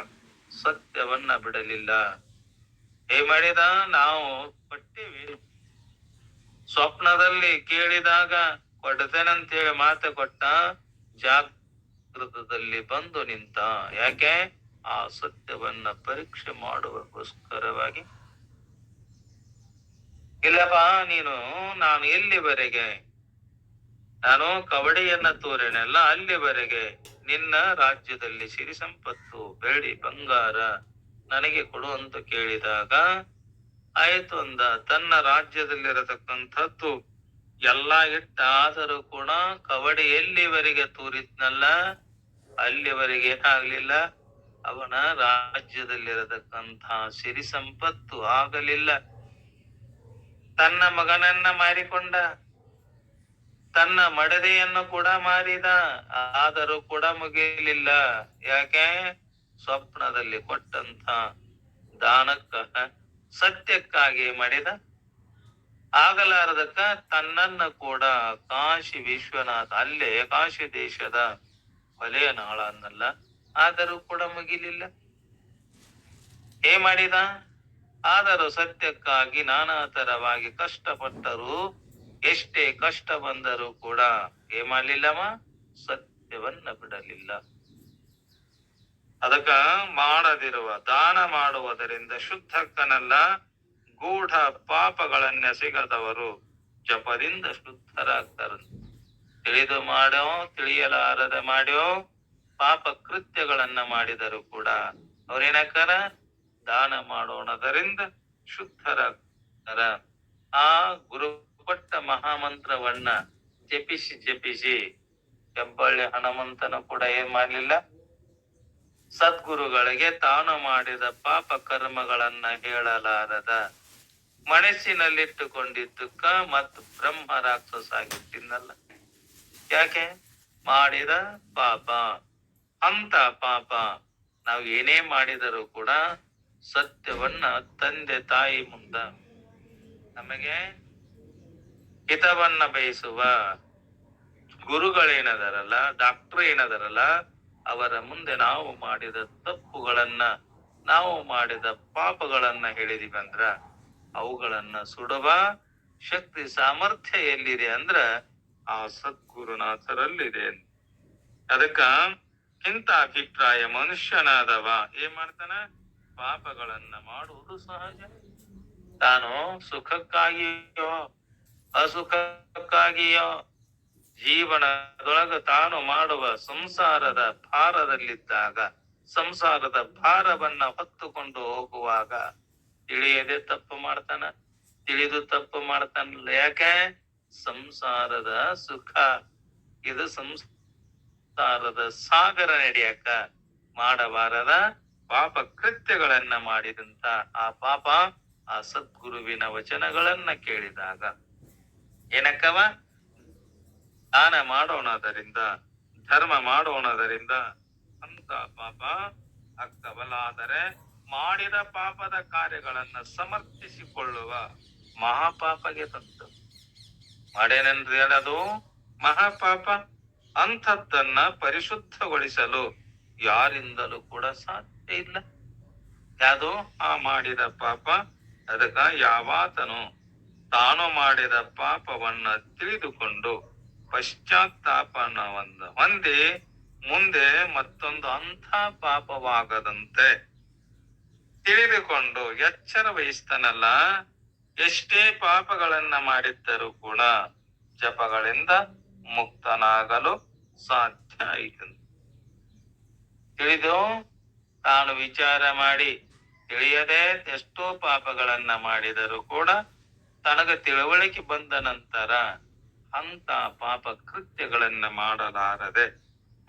ಸತ್ಯವನ್ನ ಬಿಡಲಿಲ್ಲ. ಮಾಡಿದ? ನಾವು ಕೊಟ್ಟಿವಿ. ಸ್ವಪ್ನದಲ್ಲಿ ಕೇಳಿದಾಗ ಕೊಡ್ತೇನಂತೇಳಿ ಮಾತು ಕೊಟ್ಟ, ಜಾಗೃತದಲ್ಲಿ ಬಂದು ನಿಂತ. ಯಾಕೆ? ಆ ಸತ್ಯವನ್ನ ಪರೀಕ್ಷೆ ಮಾಡುವಗೋಸ್ಕರವಾಗಿ. ಇಲ್ಲಪ್ಪ ನಾನು ಎಲ್ಲಿವರೆಗೆ ನಾನು ಕವಡಿಯನ್ನ ತೋರೇನಲ್ಲ ಅಲ್ಲಿವರೆಗೆ ನಿನ್ನ ರಾಜ್ಯದಲ್ಲಿ ಸಿರಿ ಸಂಪತ್ತು ಬೆಳ್ಳಿ ಬಂಗಾರ ನನಗೆ ಕೊಡು ಅಂತ ಕೇಳಿದಾಗ ಆಯ್ತು ಅಂದ. ತನ್ನ ರಾಜ್ಯದಲ್ಲಿರತಕ್ಕಂಥದ್ದು ಎಲ್ಲ ಇಟ್ಟಾದರೂ ಕೂಡ ಕವಡಿ ಎಲ್ಲಿವರೆಗೆ ತೂರಿದ್ನಲ್ಲ ಅಲ್ಲಿವರೆಗೆ ಏನಾಗ್ಲಿಲ್ಲ, ಅವನ ರಾಜ್ಯದಲ್ಲಿರತಕ್ಕಂಥ ಸಿರಿ ಸಂಪತ್ತು ಆಗಲಿಲ್ಲ. ತನ್ನ ಮಗನನ್ನ ಮಾರಿಕೊಂಡ, ತನ್ನ ಮಡದೆಯನ್ನು ಕೂಡ ಮಾರಿದ, ಆದರೂ ಕೂಡ ಮುಗಿಯಲಿಲ್ಲ. ಯಾಕೆ? ಸ್ವಪ್ನದಲ್ಲಿ ಕೊಟ್ಟಂತ ದಾನಕ್ಕ, ಸತ್ಯಕ್ಕಾಗಿ ಮಾಡಿದ. ಆಗಲಾರದಕ್ಕ ತನ್ನನ್ನ ಕೂಡ ಕಾಶಿ ವಿಶ್ವನಾಥ, ಅಲ್ಲೇ ಕಾಶಿ ದೇಶದ ಕೊಲೆಯ ನಾಳ ಅನ್ನಲ್ಲ, ಆದರೂ ಕೂಡ ಮುಗಿಲಿಲ್ಲ. ಮಾಡಿದ? ಆದರೂ ಸತ್ಯಕ್ಕಾಗಿ ನಾನಾ ತರವಾಗಿ ಕಷ್ಟಪಟ್ಟರು. ಎಷ್ಟೇ ಕಷ್ಟ ಬಂದರೂ ಕೂಡ ಮಾಡ್ಲಿಲ್ಲವ, ಸತ್ಯವನ್ನ ಬಿಡಲಿಲ್ಲ. ಅದಕ್ಕ ಮಾಡದಿರುವ ದಾನ ಮಾಡುವುದರಿಂದ ಶುದ್ಧಕ್ಕನಲ್ಲ, ಗೂಢ ಪಾಪಗಳನ್ನೆಸಗದವರು ಜಪದಿಂದ ಶುದ್ಧರಾಗ್ತಾರ. ತಿಳಿದು ಮಾಡೋ, ತಿಳಿಯಲಾರದ ಮಾಡ್ಯೋ ಪಾಪ ಕೃತ್ಯಗಳನ್ನ ಮಾಡಿದರೂ ಕೂಡ ಅವ್ರೇನಾಕಾರ? ದಾನ ಮಾಡೋಣದರಿಂದ ಶುದ್ಧರಾಗ್ತಾರ. ಆ ಗುರುಪಟ್ಟ ಮಹಾಮಂತ್ರವನ್ನ ಜಪಿಸಿ ಜಪಿಸಿ ಹೆಬ್ಬಳ್ಳಿ ಹನುಮಂತನ ಕೂಡ ಮಾಡ್ಲಿಲ್ಲ, ಸದ್ಗುರುಗಳಿಗೆ ತಾನು ಮಾಡಿದ ಪಾಪ ಕರ್ಮಗಳನ್ನ ಹೇಳಲಾರದ ಮನಸ್ಸಿನಲ್ಲಿಟ್ಟುಕೊಂಡಿದ್ದಕ್ಕ ಮತ್ತು ಬ್ರಹ್ಮ ರಾಕ್ಷಸ ಆಗಿಟ್ಟಿನಲ್ಲ. ಯಾಕೆ? ಮಾಡಿದ ಪಾಪ. ಅಂತ ಪಾಪ ನಾವು ಏನೇ ಮಾಡಿದರೂ ಕೂಡ ಸತ್ಯವನ್ನ ತಂದೆ ತಾಯಿ ಮುಂದ, ನಮಗೆ ಹಿತವನ್ನ ಬಯಸುವ ಗುರುಗಳೇನದರಲ್ಲ, ಡಾಕ್ಟರ್ ಏನದರಲ್ಲ, ಅವರ ಮುಂದೆ ನಾವು ಮಾಡಿದ ತಪ್ಪುಗಳನ್ನ, ನಾವು ಮಾಡಿದ ಪಾಪಗಳನ್ನ ಹೇಳಿದಿವಂದ್ರ ಅವುಗಳನ್ನ ಸುಡುವ ಶಕ್ತಿ ಸಾಮರ್ಥ್ಯ ಎಲ್ಲಿದೆ ಅಂದ್ರ ಆ ಸದ್ಗುರುನಾಥರಲ್ಲಿದೆ. ಅದಕ್ಕ ಇಂಥ ಅಭಿಪ್ರಾಯ ಮನುಷ್ಯನಾದವ ಮಾಡ್ತಾನ? ಪಾಪಗಳನ್ನ ಮಾಡುವುದು ಸಹಜ. ತಾನು ಸುಖಕ್ಕಾಗಿಯೋ ಅಸುಖಕ್ಕಾಗಿಯೋ ಜೀವನದೊಳಗ ತಾನು ಮಾಡುವ ಸಂಸಾರದ ಭಾರದಲ್ಲಿದ್ದಾಗ, ಸಂಸಾರದ ಭಾರವನ್ನ ಹೊತ್ತುಕೊಂಡು ಹೋಗುವಾಗ ತಿಳಿಯದೆ ತಪ್ಪು ಮಾಡ್ತಾನ, ತಿಳಿದು ತಪ್ಪು ಮಾಡ್ತಾನಲ್ಲ. ಯಾಕೆ? ಸಂಸಾರದ ಸುಖ ಇದು ಸಂಸಾರದ ಸಾಗರ ನಡೆಯಕ ಮಾಡಬಾರದ ಪಾಪ ಕೃತ್ಯಗಳನ್ನ ಮಾಡಿದಂತ ಆ ಪಾಪ ಆ ಸದ್ಗುರುವಿನ ವಚನಗಳನ್ನ ಕೇಳಿದಾಗ ಏನಕ್ಕವ? ದಾನ ಮಾಡೋಣದರಿಂದ, ಧರ್ಮ ಮಾಡೋಣದರಿಂದ ಅಂತ ಪಾಪ ಅಕ್ಕವಲಾದರೆ ಮಾಡಿದ ಪಾಪದ ಕಾರ್ಯಗಳನ್ನ ಸಮರ್ಥಿಸಿಕೊಳ್ಳುವ ಮಹಾಪಾಪಗೆ ತಂತು. ಮಾಡೇನೆಂದ್ರೆ ಅದು ಮಹಾಪಾಪ. ಅಂಥದ್ದನ್ನ ಪರಿಶುದ್ಧಗೊಳಿಸಲು ಯಾರಿಂದಲೂ ಕೂಡ ಸಾಧ್ಯ ಇಲ್ಲ. ಯಾವುದು? ಆ ಮಾಡಿದ ಪಾಪ. ಅದಕ್ಕ ಯಾವಾತನು ತಾನು ಮಾಡಿದ ಪಾಪವನ್ನ ತಿಳಿದುಕೊಂಡು ಪಶ್ಚಾತ್ತಾಪನವನ್ನು ಹೊಂದಿ ಮುಂದೆ ಮತ್ತೊಂದು ಅಂಥ ಪಾಪವಾಗದಂತೆ ತಿಳಿದುಕೊಂಡು ಎಚ್ಚರ ವಹಿಸ್ತಾನಲ್ಲ, ಎಷ್ಟೇ ಪಾಪಗಳನ್ನ ಮಾಡಿದ್ದರೂ ಕೂಡ ಜಪಗಳಿಂದ ಮುಕ್ತನಾಗಲು ಸಾಧ್ಯ ಆಯಿತು. ತಿಳಿದು ತಾನು ವಿಚಾರ ಮಾಡಿ ತಿಳಿಯದೆ ಎಷ್ಟೋ ಪಾಪಗಳನ್ನ ಮಾಡಿದರೂ ಕೂಡ ತನಗ ತಿಳುವಳಿಕೆ ಬಂದ ನಂತರ ಅಂತ ಪಾಪ ಕೃತ್ಯಗಳನ್ನ ಮಾಡಲಾರದೆ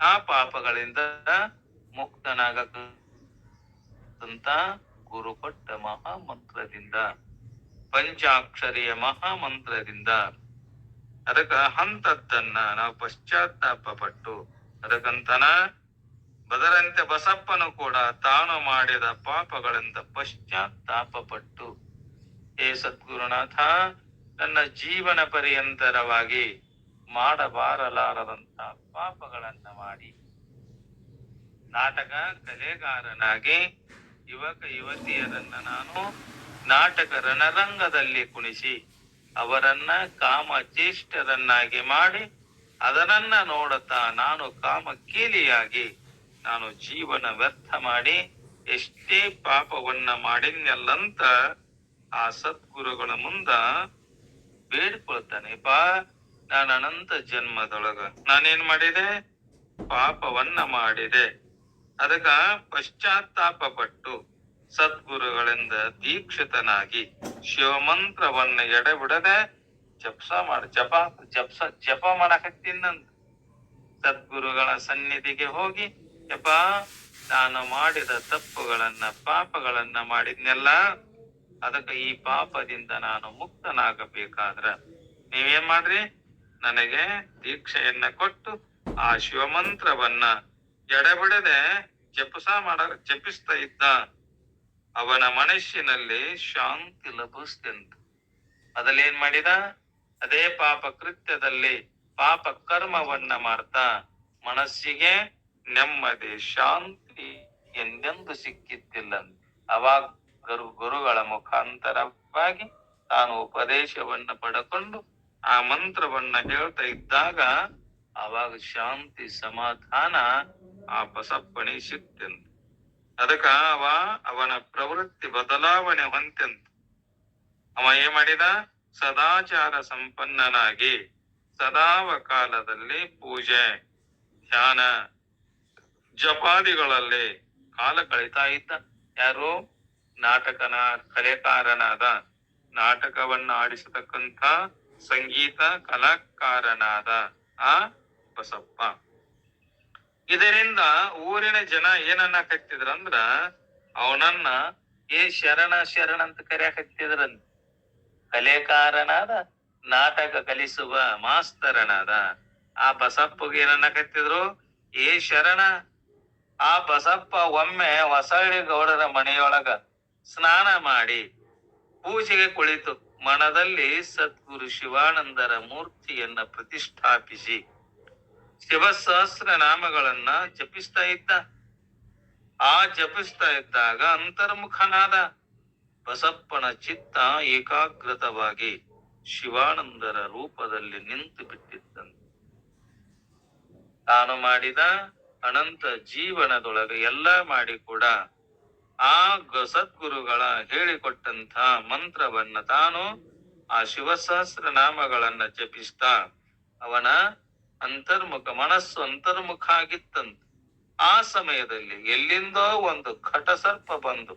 ಆ ಪಾಪಗಳಿಂದ ಮುಕ್ತನಾಗಂತ ಗುರುಪಟ್ಟ ಮಹಾಮಂತ್ರದಿಂದ, ಪಂಚಾಕ್ಷರಿಯ ಮಹಾಮಂತ್ರದಿಂದ ಅದಕ್ಕ ಅಂತದ್ದನ್ನ ನಾವು ಪಶ್ಚಾತ್ತಾಪ ಪಟ್ಟು ಅದಕ್ಕಂತನ ಬದರಂತೆ ಬಸಪ್ಪನು ಕೂಡ ತಾನು ಮಾಡಿದ ಪಾಪಗಳಿಂದ ಪಶ್ಚಾತ್ತಾಪ ಪಟ್ಟು, ಹೇ ಸದ್ಗುರುನಾಥ, ನನ್ನ ಜೀವನ ಪರ್ಯಂತರವಾಗಿ ಮಾಡಬಾರಲಾರದಂತ ಪಾಪಗಳನ್ನ ಮಾಡಿ ನಾಟಕ ಕಲೆಗಾರನಾಗಿ ಯುವಕ ಯುವತಿಯರನ್ನ ನಾನು ನಾಟಕ ರಣರಂಗದಲ್ಲಿ ಕುಣಿಸಿ ಅವರನ್ನ ಕಾಮ ಚೇಷ್ಟರನ್ನಾಗಿ ಮಾಡಿ ಅದನ್ನ ನೋಡುತ್ತಾ ನಾನು ಕಾಮ ಕೀಲಿಯಾಗಿ ನಾನು ಜೀವನ ವ್ಯರ್ಥ ಮಾಡಿ ಎಷ್ಟೇ ಪಾಪವನ್ನ ಮಾಡಿದ್ನೆಲ್ಲಂತ ಆ ಸದ್ಗುರುಗಳ ಮುಂದ ಬೇಡ್ಕೊಳ್ತಾನೆ. ನಾನು ಅನಂತ ಜನ್ಮದೊಳಗ ನಾನೇನ್ ಮಾಡಿದೆ? ಪಾಪವನ್ನ ಮಾಡಿದೆ. ಅದಕ್ಕ ಪಶ್ಚಾತ್ತಾಪ ಪಟ್ಟು ಸದ್ಗುರುಗಳಿಂದ ದೀಕ್ಷಿತನಾಗಿ ಶಿವಮಂತ್ರವನ್ನ ಎಡೆಬಿಡದೆ ಜಪ ಮಾಡಕತ್ತೀನಂತ ಸದ್ಗುರುಗಳ ಸನ್ನಿಧಿಗೆ ಹೋಗಿ ಯಪ್ಪ ನಾನು ಮಾಡಿದ ತಪ್ಪುಗಳನ್ನ ಪಾಪಗಳನ್ನ ಮಾಡಿದ್ನೆಲ್ಲ, ಅದಕ್ಕೆ ಈ ಪಾಪದಿಂದ ನಾನು ಮುಕ್ತನಾಗಬೇಕಾದ್ರ ನೀವೇನ್ ಮಾಡ್ರಿ, ನನಗೆ ದೀಕ್ಷೆಯನ್ನ ಕೊಟ್ಟು ಆ ಶಿವಮಂತ್ರವನ್ನ ಎಡೆಬಿಡದೆ ಜಪಿಸ್ತಾ ಇದ್ದ ಅವನ ಮನಸ್ಸಿನಲ್ಲಿ ಶಾಂತಿ ಲಭಿಸ್ತಂತ. ಅದಲ್ಲೇನ್ ಮಾಡಿದ, ಅದೇ ಪಾಪ ಕೃತ್ಯದಲ್ಲಿ ಪಾಪ ಕರ್ಮವನ್ನ ಮಾಡ್ತಾ ಮನಸ್ಸಿಗೆ ನೆಮ್ಮದಿ ಶಾಂತಿ ಎಂದೆಂದು ಸಿಕ್ಕಿದ್ದಿಲ್ಲ. ಅವಾಗ ಗುರುಗಳ ಮುಖಾಂತರವಾಗಿ ತಾನು ಉಪದೇಶವನ್ನ ಪಡ್ಕೊಂಡು ಆ ಮಂತ್ರವನ್ನ ಹೇಳ್ತಾ ಇದ್ದಾಗ ಅವಾಗ ಶಾಂತಿ ಸಮಾಧಾನ ಆ ಬಸಪ್ಪಣಿ ಸಿಕ್ತಂತ. ಅದಕ್ಕ ಅವನ ಪ್ರವೃತ್ತಿ ಬದಲಾವಣೆ ಹೊಂತೆಂತ. ಅವ ಏನ್ ಮಾಡಿದ, ಸದಾಚಾರ ಸಂಪನ್ನನಾಗಿ ಸದಾವ ಕಾಲದಲ್ಲಿ ಪೂಜೆ ಧ್ಯಾನ ಜಪಾದಿಗಳಲ್ಲಿ ಕಾಲ ಕಳೀತಾ ಇದ್ದ. ಯಾರು? ಕಲೆಕಾರನಾದ, ನಾಟಕವನ್ನ ಆಡಿಸತಕ್ಕಂಥ ಸಂಗೀತ ಕಲಾಕಾರನಾದ ಆ ಬಸಪ್ಪ. ಇದರಿಂದ ಊರಿನ ಜನ ಏನನ್ನ ಕತ್ತಿದ್ರಂದ್ರ, ಅವನನ್ನ ಶರಣ ಅಂತ ಕರೆಯಕತ್ತಿದ್ರಂತ. ಕಲೆಕಾರನಾದ, ನಾಟಕ ಕಲಿಸುವ ಮಾಸ್ತರನಾದ ಆ ಬಸಪ್ಪಗೆ ಏನನ್ನ ಕತ್ತಿದ್ರು, ಶರಣ. ಆ ಬಸಪ್ಪ ಒಮ್ಮೆ ಹೊಸಳ್ಳಿ ಗೌಡರ ಮನೆಯೊಳಗ ಸ್ನಾನ ಮಾಡಿ ಪೂಜೆಗೆ ಕುಳಿತು ಮನದಲ್ಲಿ ಸದ್ಗುರು ಶಿವಾನಂದರ ಮೂರ್ತಿಯನ್ನ ಪ್ರತಿಷ್ಠಾಪಿಸಿ ಶಿವಸಹಸ್ರ ನಾಮಗಳನ್ನ ಜಪಿಸ್ತಾ ಇದ್ದ. ಆ ಜಪಿಸ್ತಾ ಇದ್ದಾಗ ಅಂತರ್ಮುಖನಾದ ಬಸಪ್ಪನ ಚಿತ್ತ ಏಕಾಗ್ರತವಾಗಿ ಶಿವಾನಂದರ ರೂಪದಲ್ಲಿ ನಿಂತು ಬಿಟ್ಟಿದ್ದಂತೆ. ತಾನು ಮಾಡಿದ ಅನಂತ ಜೀವನದೊಳಗೆ ಎಲ್ಲ ಮಾಡಿ ಕೂಡ ಆ ಸದ್ಗುರುಗಳ ಹೇಳಿಕೊಟ್ಟಂತ ಮಂತ್ರವನ್ನ ತಾನು ಆ ಶಿವಸಹಸ್ರ ನಾಮಗಳನ್ನ ಜಪಿಸ್ತಾ ಅವನ ಮನಸ್ಸು ಅಂತರ್ಮುಖ ಆಗಿತ್ತಂತ. ಆ ಸಮಯದಲ್ಲಿ ಎಲ್ಲಿಂದೋ ಒಂದು ಘಟಸರ್ಪ ಬಂದು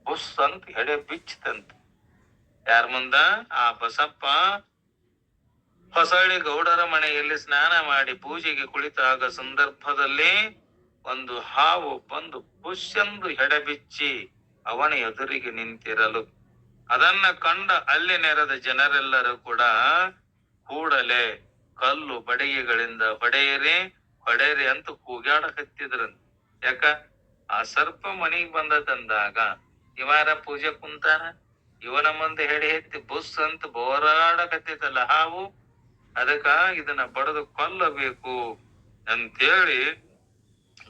ಬುಸ್ ಅಂತ ಎಡೆ ಬಿಚ್ಚತಂತ. ಯಾರ ಮುಂದ? ಆ ಬಸಪ್ಪ ಹೊಸಳ್ಳಿ ಗೌಡರ ಮನೆಯಲ್ಲಿ ಸ್ನಾನ ಮಾಡಿ ಪೂಜೆಗೆ ಕುಳಿತಾಗ ಸಂದರ್ಭದಲ್ಲಿ ಒಂದು ಹಾವು ಬಂದು ಬುಸ್ಸೆಂದು ಎಡೆಬಿಚ್ಚಿ ಅವನ ಎದುರಿಗೆ ನಿಂತಿರಲು ಅದನ್ನ ಕಂಡ ಅಲ್ಲಿ ನೆರೆದ ಜನರೆಲ್ಲರೂ ಕೂಡ ಕೂಡಲೇ ಕಲ್ಲು ಬಡಿಗೆಗಳಿಂದ ಹೊಡೆಯಿರಿ ಅಂತ ಕೂಗಾಡಕತ್ತಿದ್ರಂತ. ಯಾಕ? ಆ ಸರ್ಪ ಮನಿಗ್ ಬಂದದಂದಾಗ ಇವಾರ ಪೂಜೆ ಕುಂತಾನ, ಇವನ ಮುಂದೆ ಹೆಡೆ ಎತ್ತಿ ಬುಸ್ ಅಂತ ಬೋರಾಡಕತ್ತಿತ್ತಲ್ಲ ಹಾವು, ಅದಕ್ಕ ಇದನ್ನ ಬಡದು ಕೊಲ್ಲಬೇಕು ಅಂತೇಳಿ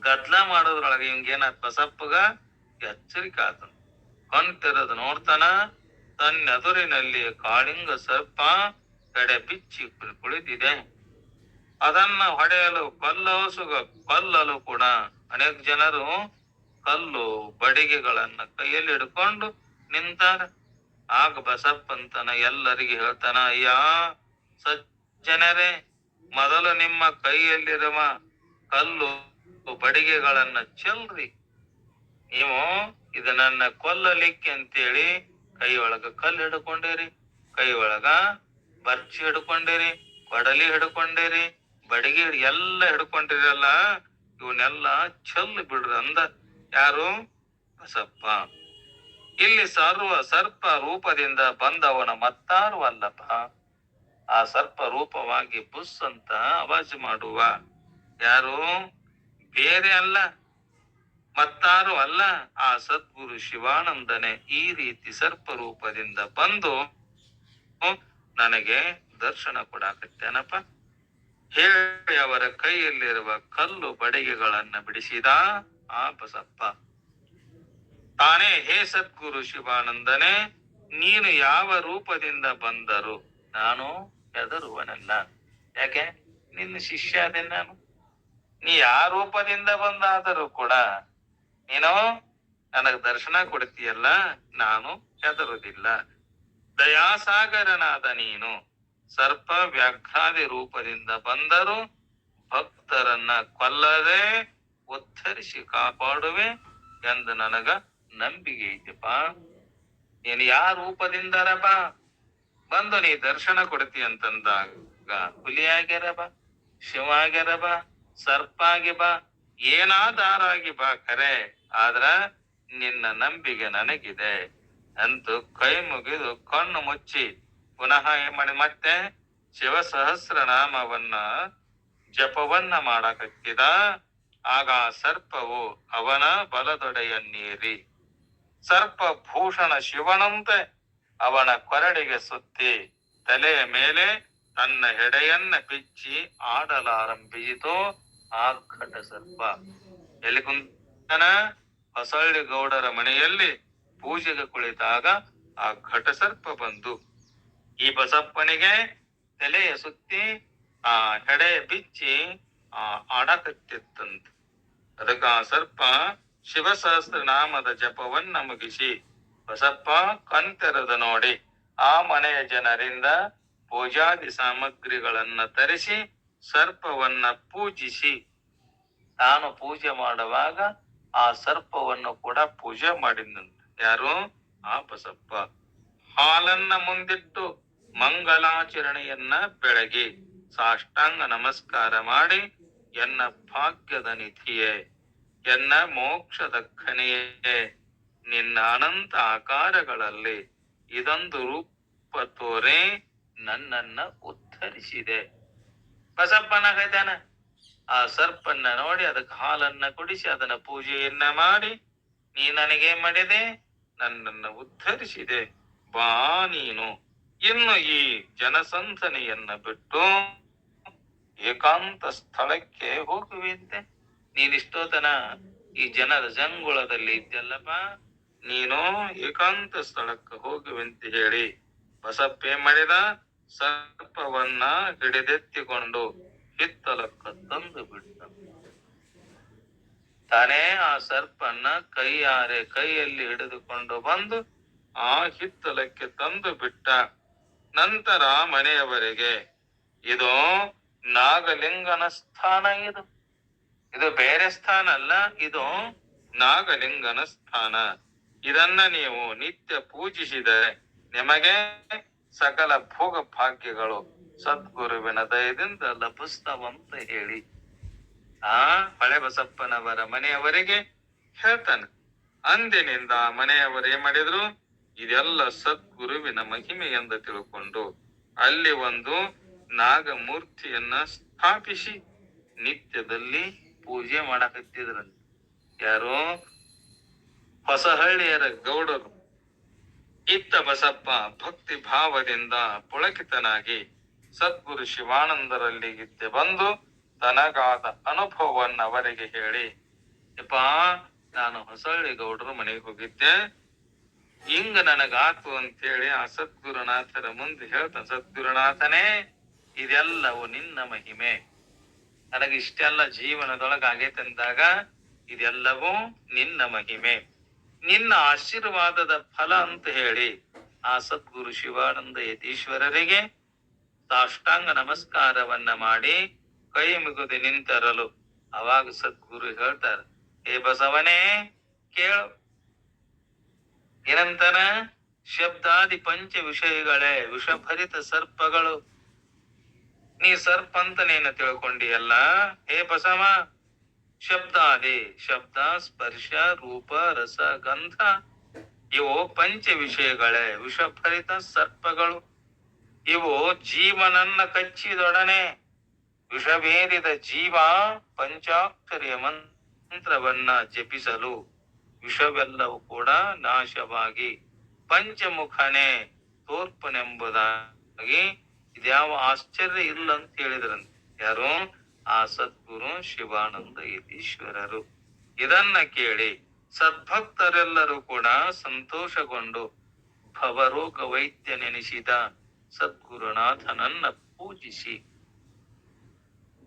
ಗದ್ಲ ಮಾಡೋದ್ರೊಳಗೆ ಇವಂಗೇನಾತ್, ಬಸಪ್ಪಗ ಎಚ್ಚರಿಕೆ ಆತ. ಕೊಂತೆರದು ನೋಡ್ತಾನ, ತನ್ನ ಎದುರಿನಲ್ಲಿ ಕಾಳಿಂಗ ಸರ್ಪ ಎಡೆ ಬಿಚ್ಚಿ ಕುಳಿತಿದೆ. ಅದನ್ನ ಹೊಡೆಯಲು ಕೊಲ್ಲಲು ಕೂಡ ಅನೇಕ ಜನರು ಕಲ್ಲು ಬಡಿಗೆಗಳನ್ನ ಕೈಯಲ್ಲಿ ಹಿಡ್ಕೊಂಡು ನಿಂತಾರ. ಆಗ ಬಸಪ್ಪಂತನ ಎಲ್ಲರಿಗೆ ಹೇಳ್ತಾನ, ಅಯ್ಯ ಸಜ್ಜನರೇ, ಮೊದಲು ನಿಮ್ಮ ಕೈಯಲ್ಲಿರುವ ಕಲ್ಲು ಬಡಿಗೆಗಳನ್ನ ಚೆಲ್ರಿ. ನೀವು ಇದನ್ನ ಕೊಲ್ಲಲಿಕ್ಕೆ ಅಂತೇಳಿ ಕೈ ಒಳಗ ಕಲ್ಲು ಹಿಡ್ಕೊಂಡಿರಿ, ಕೈ ಒಳಗ ಬರ್ಚಿ ಹಿಡ್ಕೊಂಡಿರಿ, ಕೊಡಲಿ ಹಿಡ್ಕೊಂಡಿರಿ, ಬಡಿಗೆ ಎಲ್ಲ ಹಿಡ್ಕೊಂಡಿರಲ್ಲ, ಇವನ್ನೆಲ್ಲ ಚೆಲ್ ಬಿಡ್ರಿ ಅಂದ. ಯಾರು? ಬಸಪ್ಪ. ಇಲ್ಲಿ ಸರ್ಪ ರೂಪದಿಂದ ಬಂದವನ ಮತ್ತಾರು ಅಲ್ಲಪ್ಪ, ಆ ಸರ್ಪ ರೂಪವಾಗಿ ಬುಸ್ ಅಂತ ಆವಾಜ್ ಮಾಡುವ ಯಾರು? ಬೇರೆ ಅಲ್ಲ, ಮತ್ತಾರು ಅಲ್ಲ, ಆ ಸದ್ಗುರು ಶಿವಾನಂದನೆ ಈ ರೀತಿ ಸರ್ಪ ರೂಪದಿಂದ ಬಂದು ನನಗೆ ದರ್ಶನ ಕೊಡಾಕತ್ತೇನಪ್ಪ ಹೇಳಿ ಅವರ ಕೈಯಲ್ಲಿರುವ ಕಲ್ಲು ಬಡಿಗೆಗಳನ್ನ ಬಿಡಿಸಿದ ಆ ಬಸಪ್ಪ. ತಾನೇ, ಹೇ ಸದ್ಗುರು ಶಿವಾನಂದನೆ, ನೀನು ಯಾವ ರೂಪದಿಂದ ಬಂದರು ನಾನು ಹೆದರುವನಲ್ಲ. ಯಾಕೆ? ನಿನ್ನ ಶಿಷ್ಯ ಅದೇ ನಾನು. ನೀ ಯಾವ ರೂಪದಿಂದ ಬಂದಾದರೂ ಕೂಡ ನೀನು ನನಗ್ ದರ್ಶನ ಕೊಡ್ತೀಯಲ್ಲ, ನಾನು ಹೆದರುವುದಿಲ್ಲ. ದಯಾಸಾಗರನಾದ ನೀನು ಸರ್ಪ ವ್ಯಾಘ್ರಾದಿ ರೂಪದಿಂದ ಬಂದರೂ ಭಕ್ತರನ್ನ ಕೊಲ್ಲದೆ ಉದ್ಧರಿಸಿ ಕಾಪಾಡುವೆ ಎಂದು ನನಗ ನಂಬಿಕೆ ಐತಿಪ್ಪ. ನೀನು ಯಾವ ರೂಪದಿಂದರ ಬಾ ಬಂದು ನೀ ದರ್ಶನ ಕೊಡ್ತಿ ಅಂತಂದಾಗ ಹುಲಿ ಆಗ್ಯಾರ ಬಾ, ಶಿವ ಆಗ್ಯಾರ ಬಾ, ಸರ್ಪ ಆಗಿ ಬಾ, ಏನಾದಾರಾಗಿ ಬಾ ಕರೆ, ಆದ್ರ ನಿನ್ನ ನಂಬಿಕೆ ನನಗಿದೆ ಅಂತೂ ಕೈ ಮುಗಿದು ಕಣ್ಣು ಮುಚ್ಚಿ ಪುನಃ ಏನ್ ಮಾಡಿ ಮತ್ತೆ ಶಿವ ಸಹಸ್ರನಾಮವನ್ನ ಜಪವನ್ನ ಮಾಡಕತ್ತಿದ. ಆಗ ಸರ್ಪವು ಅವನ ಬಲದೊಡೆಯನ್ನೇರಿ ಸರ್ಪ ಭೂಷಣ ಶಿವನಂತೆ ಅವನ ಕೊರಡಿಗೆ ಸುತ್ತಿ ತಲೆಯ ಮೇಲೆ ತನ್ನ ಹೆಡೆಯನ್ನ ಬಿಚ್ಚಿ ಆಡಲಾರಂಭಿಸಿತು. ಆ ಘಟ ಸರ್ಪ ಎಲ್ಲಿ ಕುಂತನ? ಹೊಸಳ್ಳಿ ಗೌಡರ ಮನೆಯಲ್ಲಿ ಪೂಜೆಗೆ ಕುಳಿತಾಗ ಆ ಘಟ ಸರ್ಪ ಬಂದು ಈ ಬಸಪ್ಪನಿಗೆ ತಲೆಯ ಸುತ್ತಿ ಆ ಹೆಡೆ ಬಿಚ್ಚಿ ಆಡಕತ್ತಿತ್ತಂತ. ಅದಕ್ಕ ಆ ಸರ್ಪ ಶಿವಸಹಸ್ರ ನಾಮದ ಜಪವನ್ನ ಮುಗಿಸಿ ಬಸಪ್ಪ ಕಣ್ತೆರೆದ ನೋಡಿ ಆ ಮನೆಯ ಜನರಿಂದ ಪೂಜಾದಿ ಸಾಮಗ್ರಿಗಳನ್ನ ತರಿಸಿ ಸರ್ಪವನ್ನ ಪೂಜಿಸಿ ತಾನು ಪೂಜೆ ಮಾಡುವಾಗ ಆ ಸರ್ಪವನ್ನು ಕೂಡ ಪೂಜೆ ಮಾಡಿದಂತೆ. ಯಾರು? ಆ ಬಸಪ್ಪ. ಹಾಲನ್ನ ಮುಂದಿಟ್ಟು ಮಂಗಲಾಚರಣೆಯನ್ನ ಬೆಳಗಿ ಸಾಷ್ಟಾಂಗ ನಮಸ್ಕಾರ ಮಾಡಿ, ಎನ್ನ ಭಾಗ್ಯದ ನಿಧಿಯೇ, ಎನ್ನ ಮೋಕ್ಷದ ಖನಿಯೇ, ನಿನ್ನ ಅನಂತ ಆಕಾರಗಳಲ್ಲಿ ಇದೊಂದು ರೂಪ ತೋರೆ ನನ್ನನ್ನ ಉದ್ಧರಿಸಿದೆ. ಬಸಪ್ಪನಾಗೈತಾನ ಆ ಸರ್ಪನ್ನ ನೋಡಿ ಅದಕ್ಕೆ ಹಾಲನ್ನ ಕುಡಿಸಿ ಅದನ್ನ ಪೂಜೆಯನ್ನ ಮಾಡಿ, ನೀ ನನಗೇನ್ ಮಾಡಿದೆ? ನನ್ನನ್ನ ಉದ್ಧರಿಸಿದೆ. ಬಾ ನೀನು ಇನ್ನು ಈ ಜನಸಂಧನೆಯನ್ನ ಬಿಟ್ಟು ಏಕಾಂತ ಸ್ಥಳಕ್ಕೆ ಹೋಗುವಂತೆ. ನೀನಿಷ್ಟೋತನ ಈ ಜನರ ಜಂಗುಳದಲ್ಲಿ ಇದ್ದಲ್ಲಪ್ಪ, ನೀನು ಏಕಾಂತ ಸ್ಥಳಕ್ಕೆ ಹೋಗುವಂತೆ ಹೇಳಿ ಬಸಪ್ಪ ಏನ್ ಮಾಡಿದ? ಸರ್ಪವನ್ನ ಹಿಡಿದೆತ್ತಿಕೊಂಡು ಹಿತ್ತಲಕ್ಕ ತಂದು ಬಿಟ್ಟ. ತಾನೇ ಆ ಸರ್ಪನ್ನ ಕೈಯಲ್ಲಿ ಹಿಡಿದುಕೊಂಡು ಬಂದು ಆ ಹಿತ್ತಲಕ್ಕೆ ತಂದು ಬಿಟ್ಟ. ನಂತರ ಮನೆಯವರೆಗೆ ಇದು ನಾಗಲಿಂಗನ ಸ್ಥಾನ, ಇದು ಬೇರೆ ಸ್ಥಾನ ಅಲ್ಲ, ಇದು ನಾಗಲಿಂಗನ ಸ್ಥಾನ. ಇದನ್ನ ನೀವು ನಿತ್ಯ ಪೂಜಿಸಿದರೆ ನಿಮಗೆ ಸಕಲ ಭೋಗ ಭಾಗ್ಯಗಳು ಸದ್ಗುರುವಿನ ದಯದಿಂದ ಲಭಿಸ್ತವಂತ ಹೇಳಿ ಆ ಹಳೆ ಬಸಪ್ಪನವರ ಮನೆಯವರಿಗೆ ಹೇಳ್ತಾನೆ. ಅಂದಿನಿಂದ ಮನೆಯವರು ಏನ್ ಮಾಡಿದ್ರು? ಇದೆಲ್ಲ ಸದ್ಗುರುವಿನ ಮಹಿಮೆ ಎಂದು ತಿಳ್ಕೊಂಡು ಅಲ್ಲಿ ಒಂದು ನಾಗಮೂರ್ತಿಯನ್ನ ಸ್ಥಾಪಿಸಿ ನಿತ್ಯದಲ್ಲಿ ಪೂಜೆ ಮಾಡಕತ್ತಿದ್ರಂತೆ. ಯಾರು? ಹೊಸಹಳ್ಳಿಯರ ಗೌಡರು. ಇತ್ತ ಬಸಪ್ಪ ಭಕ್ತಿ ಭಾವದಿಂದ ಪುಳಕಿತನಾಗಿ ಸದ್ಗುರು ಶಿವಾನಂದರಲ್ಲಿ ಇದ್ದೆ ಬಂದು ತನಗಾದ ಅನುಭವವನ್ನ ಅವರಿಗೆ ಹೇಳಿ, ಯಪ್ಪ, ನಾನು ಹೊಸಳ್ಳಿ ಗೌಡರು ಮನೆಗೆ ಹೋಗಿದ್ದೆ, ಹಿಂಗ ನನಗಾತು ಅಂತೇಳಿ ಆ ಸದ್ಗುರುನಾಥರ ಮುಂದೆ ಹೇಳ್ತಾನೆ. ಸದ್ಗುರುನಾಥನೇ, ಇದೆಲ್ಲವೂ ನಿನ್ನ ಮಹಿಮೆ, ನನಗಿಷ್ಟೆಲ್ಲ ಜೀವನದೊಳಗ ಆಗೈತಂದಾಗ ಇದೆಲ್ಲವೂ ನಿನ್ನ ಮಹಿಮೆ, ನಿನ್ನ ಆಶೀರ್ವಾದದ ಫಲ ಅಂತ ಹೇಳಿ ಆ ಸದ್ಗುರು ಶಿವಾನಂದ ಯತೀಶ್ವರರಿಗೆ ಸಾಷ್ಟಾಂಗ ನಮಸ್ಕಾರವನ್ನ ಮಾಡಿ ಕೈ ಮುಗಿದು ನಿಂತರಲು ಅವಾಗ ಸದ್ಗುರು ಹೇಳ್ತಾರೆ, ಹೇ ಬಸವನೇ ಕೇಳು. ಏನಂತಾನ? ಶಬ್ದಾದಿ ಪಂಚ ವಿಷಯಗಳೇ ವಿಷಭರಿತ ಸರ್ಪಗಳು. ನೀ ಸರ್ಪ ಅಂತ ನೀನು ತಿಳ್ಕೊಂಡಿಯಲ್ಲ. ಹೇ ಬಸವ, ಶಬ್ದಾದಿ, ಶಬ್ದ, ಸ್ಪರ್ಶ, ರೂಪ, ರಸ, ಗಂಧ ಇವು ಪಂಚ ವಿಷಯಗಳೇ ವಿಷಭರಿತ ಸರ್ಪಗಳು. ಇವು ಜೀವನನ್ನ ಕಚ್ಚಿದೊಡನೆ ವಿಷಭೇದಿದ ಜೀವ ಪಂಚಾಕ್ಷರಿಯ ಮಂತ್ರವನ್ನ ಜಪಿಸಲು ವಿಷವೆಲ್ಲವೂ ಕೂಡ ನಾಶವಾಗಿ ಪಂಚಮುಖನೇ ತೋರ್ಪನೆಂಬುದಾಗಿ ಇದ್ಯಾವ ಆಶ್ಚರ್ಯ ಇಲ್ಲ ಅಂತ ಹೇಳಿದ್ರಂತೆ. ಯಾರು? ಆ ಸದ್ಗುರು ಶಿವಾನಂದ ಯತೀಶ್ವರರು. ಇದನ್ನ ಕೇಳಿ ಸದ್ಭಕ್ತರೆಲ್ಲರೂ ಕೂಡ ಸಂತೋಷಗೊಂಡು ಭವರೋಗ ವೈದ್ಯ ನೆನೆಸಿದ ಸದ್ಗುರುನಾಥನನ್ನ ಪೂಜಿಸಿ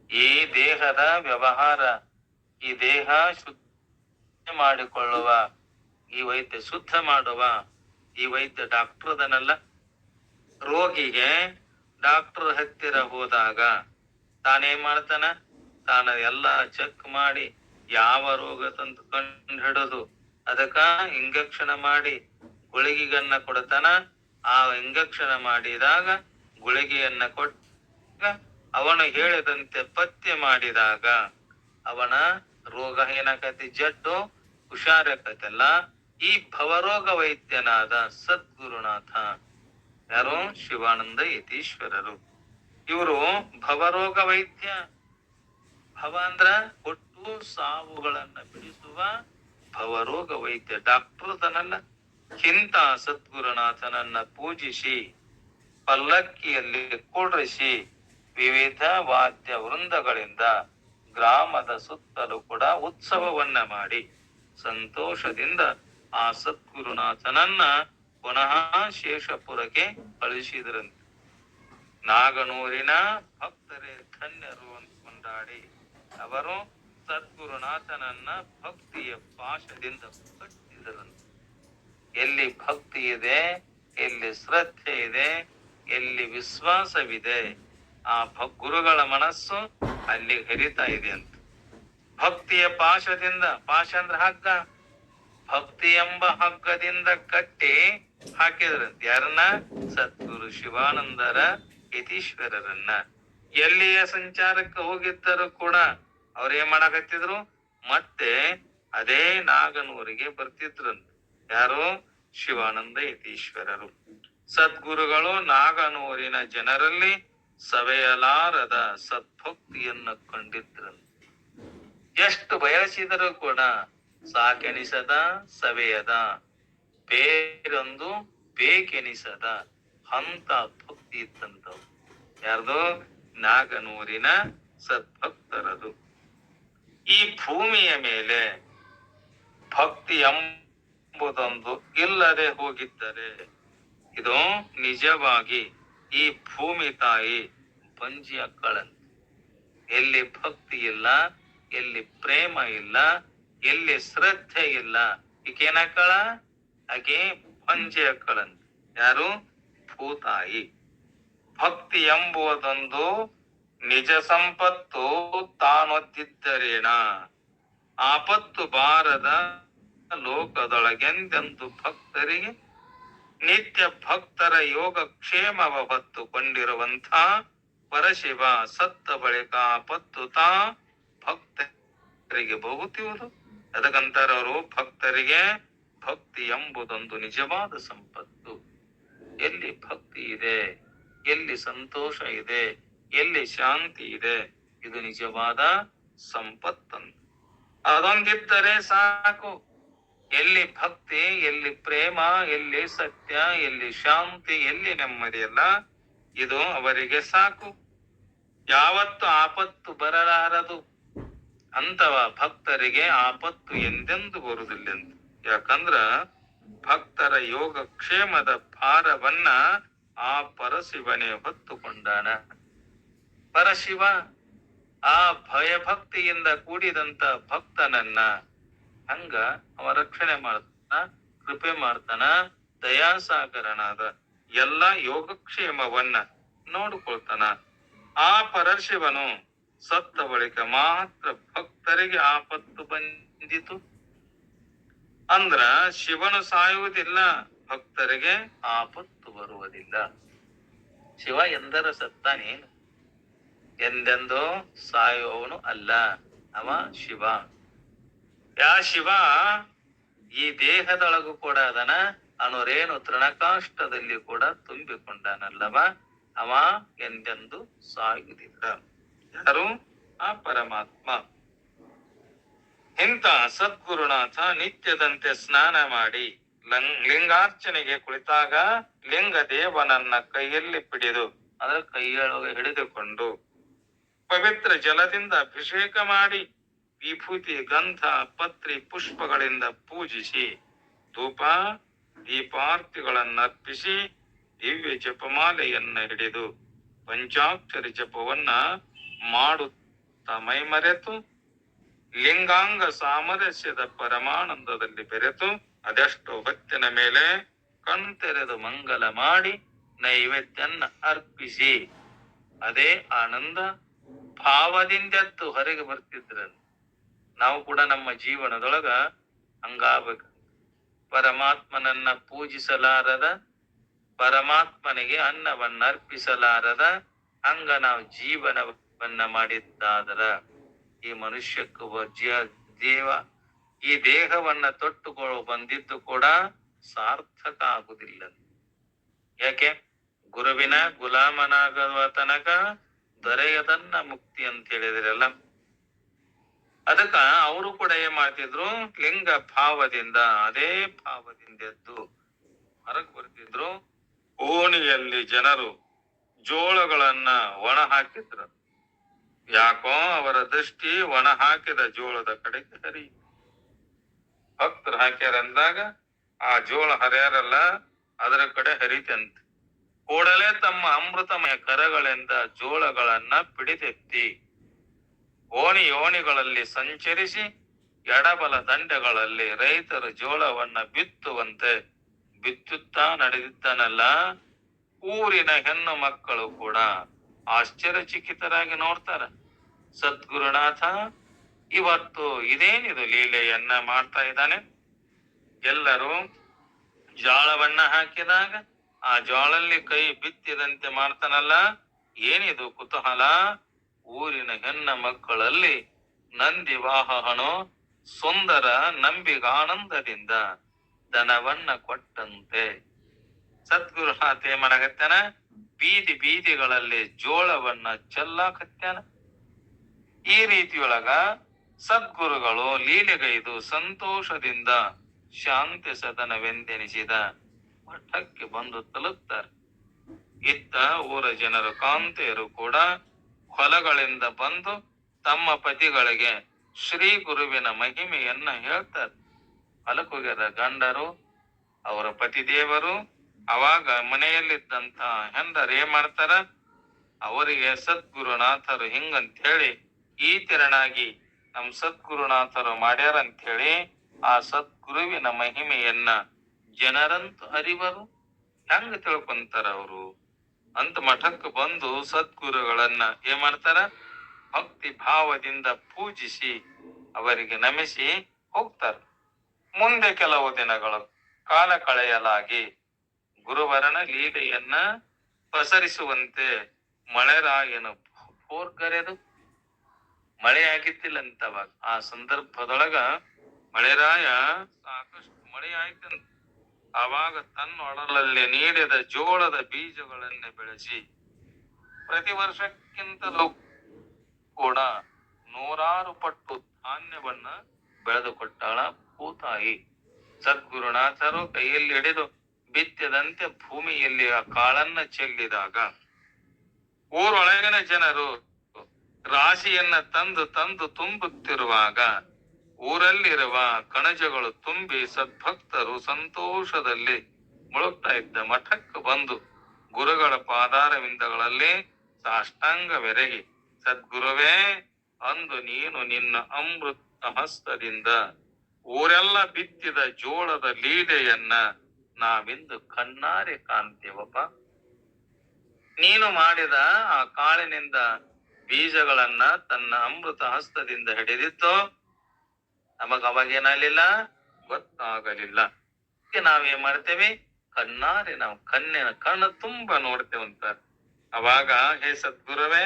ಈ ದೇಹದ ವ್ಯವಹಾರ, ಈ ದೇಹ ಶುದ್ಧ ಮಾಡಿಕೊಳ್ಳುವ ಈ ವೈದ್ಯ, ಶುದ್ಧ ಮಾಡುವ ಈ ವೈದ್ಯ ಡಾಕ್ಟರ್ ಅದನ್ನಲ್ಲ. ರೋಗಿಗೆ ಡಾಕ್ಟರ್ ಹತ್ತಿರ ಹೋದಾಗ ತಾನೇನ್ ಮಾಡ್ತಾನ? ತಾನ ಎಲ್ಲ ಚೆಕ್ ಮಾಡಿ ಯಾವ ರೋಗ ತಂದು ಕಂಡು ಹಿಡಿದು ಅದಕ್ಕ ಇಂಜೆಕ್ಷನ್ ಮಾಡಿ ಗುಳಿಗೆಗನ್ನ ಕೊಡ್ತಾನ. ಆ ಇಂಜೆಕ್ಷನ್ ಮಾಡಿದಾಗ ಗುಳಿಗೆಯನ್ನ ಕೊಟ್ಟ ಅವನು ಹೇಳಿದಂತೆ ಪಥ್ಯ ಮಾಡಿದಾಗ ಅವನ ರೋಗ ಏನಾಕತಿ, ಜಡ್ಡು ಹುಷಾರಾಕತ್ತಲ್ಲ. ಈ ಭವರೋಗ ವೈದ್ಯನಾದ ಸದ್ಗುರುನಾಥ ಯಾರು? ಶಿವಾನಂದ ಯತೀಶ್ವರರು. ಇವರು ಭವರೋಗ ವೈದ್ಯ. ಭವ ಅಂದ್ರ ಹುಟ್ಟು ಸಾವುಗಳನ್ನ ಬಿಡಿಸುವ ಭವರೋಗ ವೈದ್ಯ. ಡಾಕ್ಟರ್ ತನಲ್ಲ. ಇಂಥ ಸದ್ಗುರುನಾಥನನ್ನ ಪೂಜಿಸಿ ಪಲ್ಲಕ್ಕಿಯಲ್ಲಿ ಕೂಡ್ರಿಸಿ ವಿವಿಧ ವಾದ್ಯ ವೃಂದಗಳಿಂದ ಗ್ರಾಮದ ಸುತ್ತಲೂ ಕೂಡ ಉತ್ಸವವನ್ನ ಮಾಡಿ ಸಂತೋಷದಿಂದ ಆ ಸದ್ಗುರುನಾಥನನ್ನ ಪುನಃ ಶೇಷಪುರಕ್ಕೆ ಕಳಿಸಿದ್ರಂತೆ. ನಾಗನೂರಿನ ಭಕ್ತರೇ ಧನ್ಯರು ಅಂತ ಕೊಂಡಾಡಿ ಅವರು ಸದ್ಗುರುನಾಥನನ್ನ ಭಕ್ತಿಯ ಪಾಶದಿಂದ ಕಟ್ಟಿದರಂತೆ. ಎಲ್ಲಿ ಭಕ್ತಿ ಇದೆ, ಎಲ್ಲಿ ಶ್ರದ್ಧೆ ಇದೆ, ಎಲ್ಲಿ ವಿಶ್ವಾಸವಿದೆ, ಆ ಗುರುಗಳ ಮನಸ್ಸು ಅಲ್ಲಿ ಹರಿತಾ ಇದೆ ಅಂತ. ಭಕ್ತಿಯ ಪಾಶದಿಂದ, ಪಾಶ ಅಂದ್ರೆ ಹಗ್ಗ, ಭಕ್ತಿ ಎಂಬ ಹಗ್ಗದಿಂದ ಕಟ್ಟಿ ಹಾಕಿದ್ರಂತೆ. ಯಾರನ್ನ? ಸದ್ಗುರು ಶಿವಾನಂದರ ಯತೀಶ್ವರರನ್ನ. ಎಲ್ಲಿಯ ಸಂಚಾರಕ್ಕೆ ಹೋಗಿದ್ದರು ಕೂಡ ಅವ್ರೇನ್ ಮಾಡಕತ್ತಿದ್ರು? ಮತ್ತೆ ಅದೇ ನಾಗನೂರಿಗೆ ಬರ್ತಿದ್ರಂತ. ಯಾರು? ಶಿವಾನಂದ ಯತೀಶ್ವರರು. ಸದ್ಗುರುಗಳು ನಾಗನೂರಿನ ಜನರಲ್ಲಿ ಸವೆಯಲಾರದ ಸದ್ಭಕ್ತಿಯನ್ನು ಕಂಡಿದ್ರಂತೆ. ಎಷ್ಟು ಬಯಸಿದರೂ ಕೂಡ ಸಾಕೆನಿಸದ, ಸವೆಯದ, ಬೇರೊಂದು ಬೇಕೆನಿಸದ ಅಂತ ಭಕ್ತಿ ಇತ್ತಂತವು. ಯಾರ್ದು? ನಾಗನೂರಿನ ಸದ್ಭಕ್ತರದು. ಈ ಭೂಮಿಯ ಮೇಲೆ ಭಕ್ತಿ ಎಂಬುದೊಂದು ಇಲ್ಲದೆ ಹೋಗಿದ್ದರೆ ಇದು ನಿಜವಾಗಿ ಈ ಭೂಮಿ ತಾಯಿ ಬಂಜಿ ಅಕ್ಕಳಂತೆ. ಎಲ್ಲಿ ಭಕ್ತಿ ಇಲ್ಲ, ಎಲ್ಲಿ ಪ್ರೇಮ ಇಲ್ಲ, ಎಲ್ಲಿ ಶ್ರದ್ಧೆ ಇಲ್ಲ, ಈಕೇನಕ್ಕಳ? ಆಕೆ ಬಂಜಿ ಅಕ್ಕಳಂತೆ. ಯಾರು? ಭೂತಾಯಿ. ಭಕ್ತಿ ಎಂಬುದೊಂದು ನಿಜ ಸಂಪತ್ತು ತಾನೊದ್ದಿದ್ದರೇಣ ಆಪತ್ತು ಬಾರದ ಲೋಕದೊಳಗೆಂದೆಂದು ಭಕ್ತರಿಗೆ ನಿತ್ಯ ಭಕ್ತರ ಯೋಗ ಕ್ಷೇಮವ ಹೊತ್ತುಕೊಂಡಿರುವಂಥ ಪರಶಿವ ಸತ್ತ ಬಳಿಕ ಆಪತ್ತು ತಾ ಭಕ್ತರಿಗೆ ಬಹುತಿಯುವುದು. ಅದಕ್ಕಂತಾರ ಅವರು ಭಕ್ತರಿಗೆ ಭಕ್ತಿ ಎಂಬುದೊಂದು ನಿಜವಾದ ಸಂಪತ್ತು. ಎಲ್ಲಿ ಭಕ್ತಿ ಇದೆ, ಎಲ್ಲಿ ಸಂತೋಷ ಇದೆ, ಎಲ್ಲಿ ಶಾಂತಿ ಇದೆ, ಇದು ನಿಜವಾದ ಸಂಪತ್ತಂತ. ಅದೊಂದಿದ್ದರೆ ಸಾಕು. ಎಲ್ಲಿ ಭಕ್ತಿ, ಎಲ್ಲಿ ಪ್ರೇಮ, ಎಲ್ಲಿ ಸತ್ಯ, ಎಲ್ಲಿ ಶಾಂತಿ, ಎಲ್ಲಿ ನೆಮ್ಮದಿ ಅಲ್ಲ, ಇದು ಅವರಿಗೆ ಸಾಕು. ಯಾವತ್ತು ಆಪತ್ತು ಬರಲಾರದು ಅಂತವ ಭಕ್ತರಿಗೆ ಆಪತ್ತು ಎಂದೆಂದು ಬರುವುದಿಲ್ಲ. ಯಾಕಂದ್ರ ಭಕ್ತರ ಯೋಗ ಕ್ಷೇಮದ ಭಾರವನ್ನ ಆ ಪರಶಿವನೇ ಹೊತ್ತುಕೊಂಡಾನ. ಪರಶಿವ ಆ ಭಯಭಕ್ತಿಯಿಂದ ಕೂಡಿದಂತ ಭಕ್ತನನ್ನ ಹಂಗ ಅವ ರಕ್ಷಣೆ ಮಾಡ್ತಾನ, ಕೃಪೆ ಮಾಡ್ತಾನ. ದಯಾಸಾಗರನಾದ ಎಲ್ಲ ಯೋಗಕ್ಷೇಮವನ್ನ ನೋಡಿಕೊಳ್ತಾನ. ಆ ಪರಶಿವನು ಸತ್ತ ಬಳಿಕ ಮಾತ್ರ ಭಕ್ತರಿಗೆ ಆಪತ್ತು ಬಂದಿತು. ಅಂದ್ರ ಶಿವನು ಸಾಯುವುದಿಲ್ಲ, ಭಕ್ತರಿಗೆ ಆಪತ್ತು ಬರುವುದಿಲ್ಲ. ಶಿವ ಎಂದರ ಸತ್ತಾನೇನು? ಎಂದೆಂದೋ ಸಾಯುವವನು ಅಲ್ಲ. ಅವ ಶಿವ. ಯಾ ಶಿವ ಈ ದೇಹದೊಳಗು ಕೂಡ ಅದನ ಅನುರೇನು ತೃಣಕಾಷ್ಟದಲ್ಲಿ ಕೂಡ ತುಂಬಿಕೊಂಡನಲ್ಲವ. ಅವ ಎಂದೆಂದು ಸಾಯುವುದಿಲ್ಲ. ಯಾರು? ಆ ಪರಮಾತ್ಮ. ಇಂಥ ಸದ್ಗುರುನಾಥ ನಿತ್ಯದಂತೆ ಸ್ನಾನ ಮಾಡಿ ಲಿಂಗಾರ್ಚನೆಗೆ ಕುಳಿತಾಗ ಲಿಂಗ ದೇವನನ್ನ ಕೈಯಲ್ಲಿ ಪಿಡಿದು, ಅದರ ಕೈಯೊಳಗೆ ಹಿಡಿದುಕೊಂಡು ಪವಿತ್ರ ಜಲದಿಂದ ಅಭಿಷೇಕ ಮಾಡಿ ವಿಭೂತಿ, ಗಂಧ, ಪತ್ರಿ, ಪುಷ್ಪಗಳಿಂದ ಪೂಜಿಸಿ ಧೂಪ ದೀಪಾರ್ತಿಗಳನ್ನರ್ಪಿಸಿ ದಿವ್ಯ ಜಪಮಾಲೆಯನ್ನ ಹಿಡಿದು ಪಂಚಾಕ್ಷರಿ ಜಪವನ್ನ ಮಾಡುತ್ತಾ ಮೈಮರೆತು ಲಿಂಗಾಂಗ ಸಾಮರಸ್ಯದ ಪರಮಾನಂದದಲ್ಲಿ ಬೆರೆತು ಅದೆಷ್ಟೋ ಹೊತ್ತಿನ ಮೇಲೆ ಕಣ್ತೆರೆದು ಮಂಗಲ ಮಾಡಿ ನೈವೇದ್ಯನ್ನ ಅರ್ಪಿಸಿ ಅದೇ ಆನಂದ ಭಾವದಿಂದೆದ್ದು ಹೊರಗೆ ಬರ್ತಿದ್ರ. ನಾವು ಕೂಡ ನಮ್ಮ ಜೀವನದೊಳಗ ಹಂಗಾಗಬೇಕು. ಪರಮಾತ್ಮನನ್ನ ಪೂಜಿಸಲಾರದ, ಪರಮಾತ್ಮನಿಗೆ ಅನ್ನವನ್ನ ಅರ್ಪಿಸಲಾರದ ಹಂಗ ನಾವು ಜೀವನವನ್ನ ಮಾಡಿದ್ದಾದರ ಈ ಮನುಷ್ಯಕ್ಕೆ ಜೀವ ಈ ದೇಹವನ್ನ ತೊಟ್ಟುಕೊಳ್ಳು ಬಂದಿದ್ದು ಕೂಡ ಸಾರ್ಥಕ ಆಗುದಿಲ್ಲ. ಯಾಕೆ? ಗುರುವಿನ ಗುಲಾಮನಾಗುವ ತನಕ ದೊರೆಯದನ್ನ ಮುಕ್ತಿ ಅಂತ ಹೇಳಿದ್ರಲ್ಲ. ಅದಕ್ಕ ಅವರು ಕೂಡ ಏನ್ ಮಾಡ್ತಿದ್ರು, ಲಿಂಗ ಭಾವದಿಂದ ಅದೇ ಭಾವದಿಂದ ಎದ್ದು ಹೊರಗೆ ಬರ್ತಿದ್ರು. ಓಣಿಯಲ್ಲಿ ಜನರು ಜೋಳಗಳನ್ನ ಒಣ ಹಾಕಿದ್ರು. ಯಾಕೋ ಅವರ ದೃಷ್ಟಿ ಒಣ ಹಾಕಿದ ಜೋಳದ ಕಡೆಗೆ ಹರಿ. ಭಕ್ತರು ಹಾಕ್ಯಾರಂದಾಗ ಆ ಜೋಳ ಹರಿಯಾರಲ್ಲ ಅದರ ಕಡೆ ಹರಿತಂತ. ಕೂಡಲೇ ತಮ್ಮ ಅಮೃತಮಯ ಕರಗಳಿಂದ ಜೋಳಗಳನ್ನ ಪಿಡಿದೆತ್ತಿ ಓಣಿಗಳಲ್ಲಿ ಸಂಚರಿಸಿ ಎಡಬಲ ದಂಡೆಗಳಲ್ಲಿ ರೈತರು ಜೋಳವನ್ನ ಬಿತ್ತುವಂತೆ ಬಿತ್ತುತ್ತಾ ನಡೆದಿದ್ದನಲ್ಲ. ಊರಿನ ಹೆಣ್ಣು ಮಕ್ಕಳು ಕೂಡ ಆಶ್ಚರ್ಯಚಕಿತರಾಗಿ ನೋಡ್ತಾರ, ಸದ್ಗುರುನಾಥ ಇವತ್ತು ಇದೇನಿದು ಲೀಲೆಯನ್ನ ಮಾಡ್ತಾ ಇದ್ದಾನೆ. ಎಲ್ಲರೂ ಜೋಳವನ್ನ ಹಾಕಿದಾಗ ಆ ಜೋಳಲ್ಲಿ ಕೈ ಬಿತ್ತಿದಂತೆ ಮಾಡ್ತಾನಲ್ಲ, ಏನಿದು ಕುತೂಹಲ. ಊರಿನ ಹೆಣ್ಣ ಮಕ್ಕಳಲ್ಲಿ ನಂದಿ ವಾಹನನು ಸುಂದರ ನಂಬಿಗಾನಂದದಿಂದ ದನವನ್ನ ಕೊಟ್ಟಂತೆ. ಸದ್ಗುರುನಾಥ ಏನ್ ಮಾಡಕತ್ತಾನ, ಬೀದಿಗಳಲ್ಲಿ ಜೋಳವನ್ನ ಚೆಲ್ಲಾಕತ್ತಾನ. ಈ ರೀತಿಯೊಳಗ ಸದ್ಗುರುಗಳು ಲೀಲೆಗೈದು ಸಂತೋಷದಿಂದ ಶಾಂತಿ ಸದನವೆಂದೆನಿಸಿದ ಮಠಕ್ಕೆ ಬಂದು ತಲುಪ್ತಾರೆ. ಇತ್ತ ಊರ ಜನರು ಕಾಂತೆಯರು ಕೂಡ ಹೊಲಗಳಿಂದ ಬಂದು ತಮ್ಮ ಪತಿಗಳಿಗೆ ಶ್ರೀ ಗುರುವಿನ ಮಹಿಮೆಯನ್ನ ಹೇಳ್ತಾರೆ. ಹೊಲಕ್ಕೋಗ್ಯದ ಗಂಡರು ಅವರ ಪತಿದೇವರು ಅವಾಗ ಮನೆಯಲ್ಲಿದ್ದಂತ ಹೆಂಡರು ಏನ್ ಮಾಡ್ತಾರ, ಅವರಿಗೆ ಸದ್ಗುರುನಾಥರು ಹಿಂಗಂತ ಹೇಳಿ ಈ ತೆರನಾಗಿ ನಮ್ ಸದ್ಗುರುನಾಥರು ಮಾಡ್ಯಾರಂತ ಹೇಳಿ ಆ ಸದ್ಗುರುವಿನ ಮಹಿಮೆಯನ್ನ ಜನರಂತೂ ಅರಿವರು ಹೆಂಗ ತಿಳ್ಕೊಂತಾರ ಅವರು ಅಂತ ಮಠಕ್ಕೆ ಬಂದು ಸದ್ಗುರುಗಳನ್ನ ಏನ್ ಮಾಡ್ತಾರ, ಭಕ್ತಿ ಭಾವದಿಂದ ಪೂಜಿಸಿ ಅವರಿಗೆ ನಮಿಸಿ ಹೋಗ್ತಾರ. ಮುಂದೆ ಕೆಲವು ದಿನಗಳು ಕಾಲ ಕಳೆಯಲಾಗಿ ಗುರುವರನ ಲೀಲೆಯನ್ನ ಪಸರಿಸುವಂತೆ ಮಳೆರಾಯನು ಹೋರ್ಗರೆದು ಮಳೆ ಆಗಿದ್ದಿಲ್ಲಂತವಾಗ. ಆ ಸಂದರ್ಭದೊಳಗ ಮಳೆರಾಯ ಸಾಕಷ್ಟು ಮಳೆ ಆಯ್ತಂತ. ಆವಾಗ ತನ್ನೊಡಲಲ್ಲಿ ನೀಡಿದ ಜೋಳದ ಬೀಜಗಳನ್ನೇ ಬೆಳೆಸಿ ಪ್ರತಿ ವರ್ಷಕ್ಕಿಂತಲೂ ಕೂಡ 100 ಪಟ್ಟು ಧಾನ್ಯವನ್ನ ಬೆಳೆದುಕೊಟ್ಟಾಳ ಭೂತಾಯಿ. ಸದ್ಗುರುನಾಥರು ಕೈಯಲ್ಲಿ ಹಿಡಿದು ಬಿತ್ತಿದಂತೆ ಭೂಮಿಯಲ್ಲಿ ಆ ಕಾಳನ್ನ ಚೆಲ್ಲಿದಾಗ ಊರೊಳಗಿನ ಜನರು ರಾಶಿಯನ್ನ ತಂದು ತುಂಬುತ್ತಿರುವಾಗ ಊರಲ್ಲಿರುವ ಕಣಜಗಳು ತುಂಬಿ ಸದ್ಭಕ್ತರು ಸಂತೋಷದಲ್ಲಿ ಮುಳುಗ್ತಾ ಇದ್ದ ಮಠಕ್ಕೆ ಬಂದು ಗುರುಗಳ ಪಾದಾರವಿಂದಗಳಲ್ಲಿ ಸಾಷ್ಟಾಂಗವೆರಗಿ, ಸದ್ಗುರುವೇ, ಅಂದು ನೀನು ನಿನ್ನ ಅಮೃತ ಹಸ್ತದಿಂದ ಊರೆಲ್ಲ ಬಿತ್ತಿದ ಜೋಳದ ಲೀಲೆಯನ್ನ ನಾವಿಂದು ಕಣ್ಣಾರೆ ಕಾಣ್ತೇವಪ್ಪ. ನೀನು ಮಾಡಿದ ಆ ಕಾಳಿನಿಂದ ಬೀಜಗಳನ್ನ ತನ್ನ ಅಮೃತ ಹಸ್ತದಿಂದ ಹಿಡಿದಿತ್ತು. ನಮಗ ಅವಾಗೇನಾಗಲಿಲ್ಲ, ಗೊತ್ತಾಗಲಿಲ್ಲ. ನಾವೇನ್ ಮಾಡ್ತೇವೆ, ಕಣ್ಣಾರೆ ನಾವು ಕಣ್ಣು ತುಂಬ ನೋಡ್ತೇವಂತ. ಅವಾಗ ಹೇ ಸದ್ಗುರುವೇ,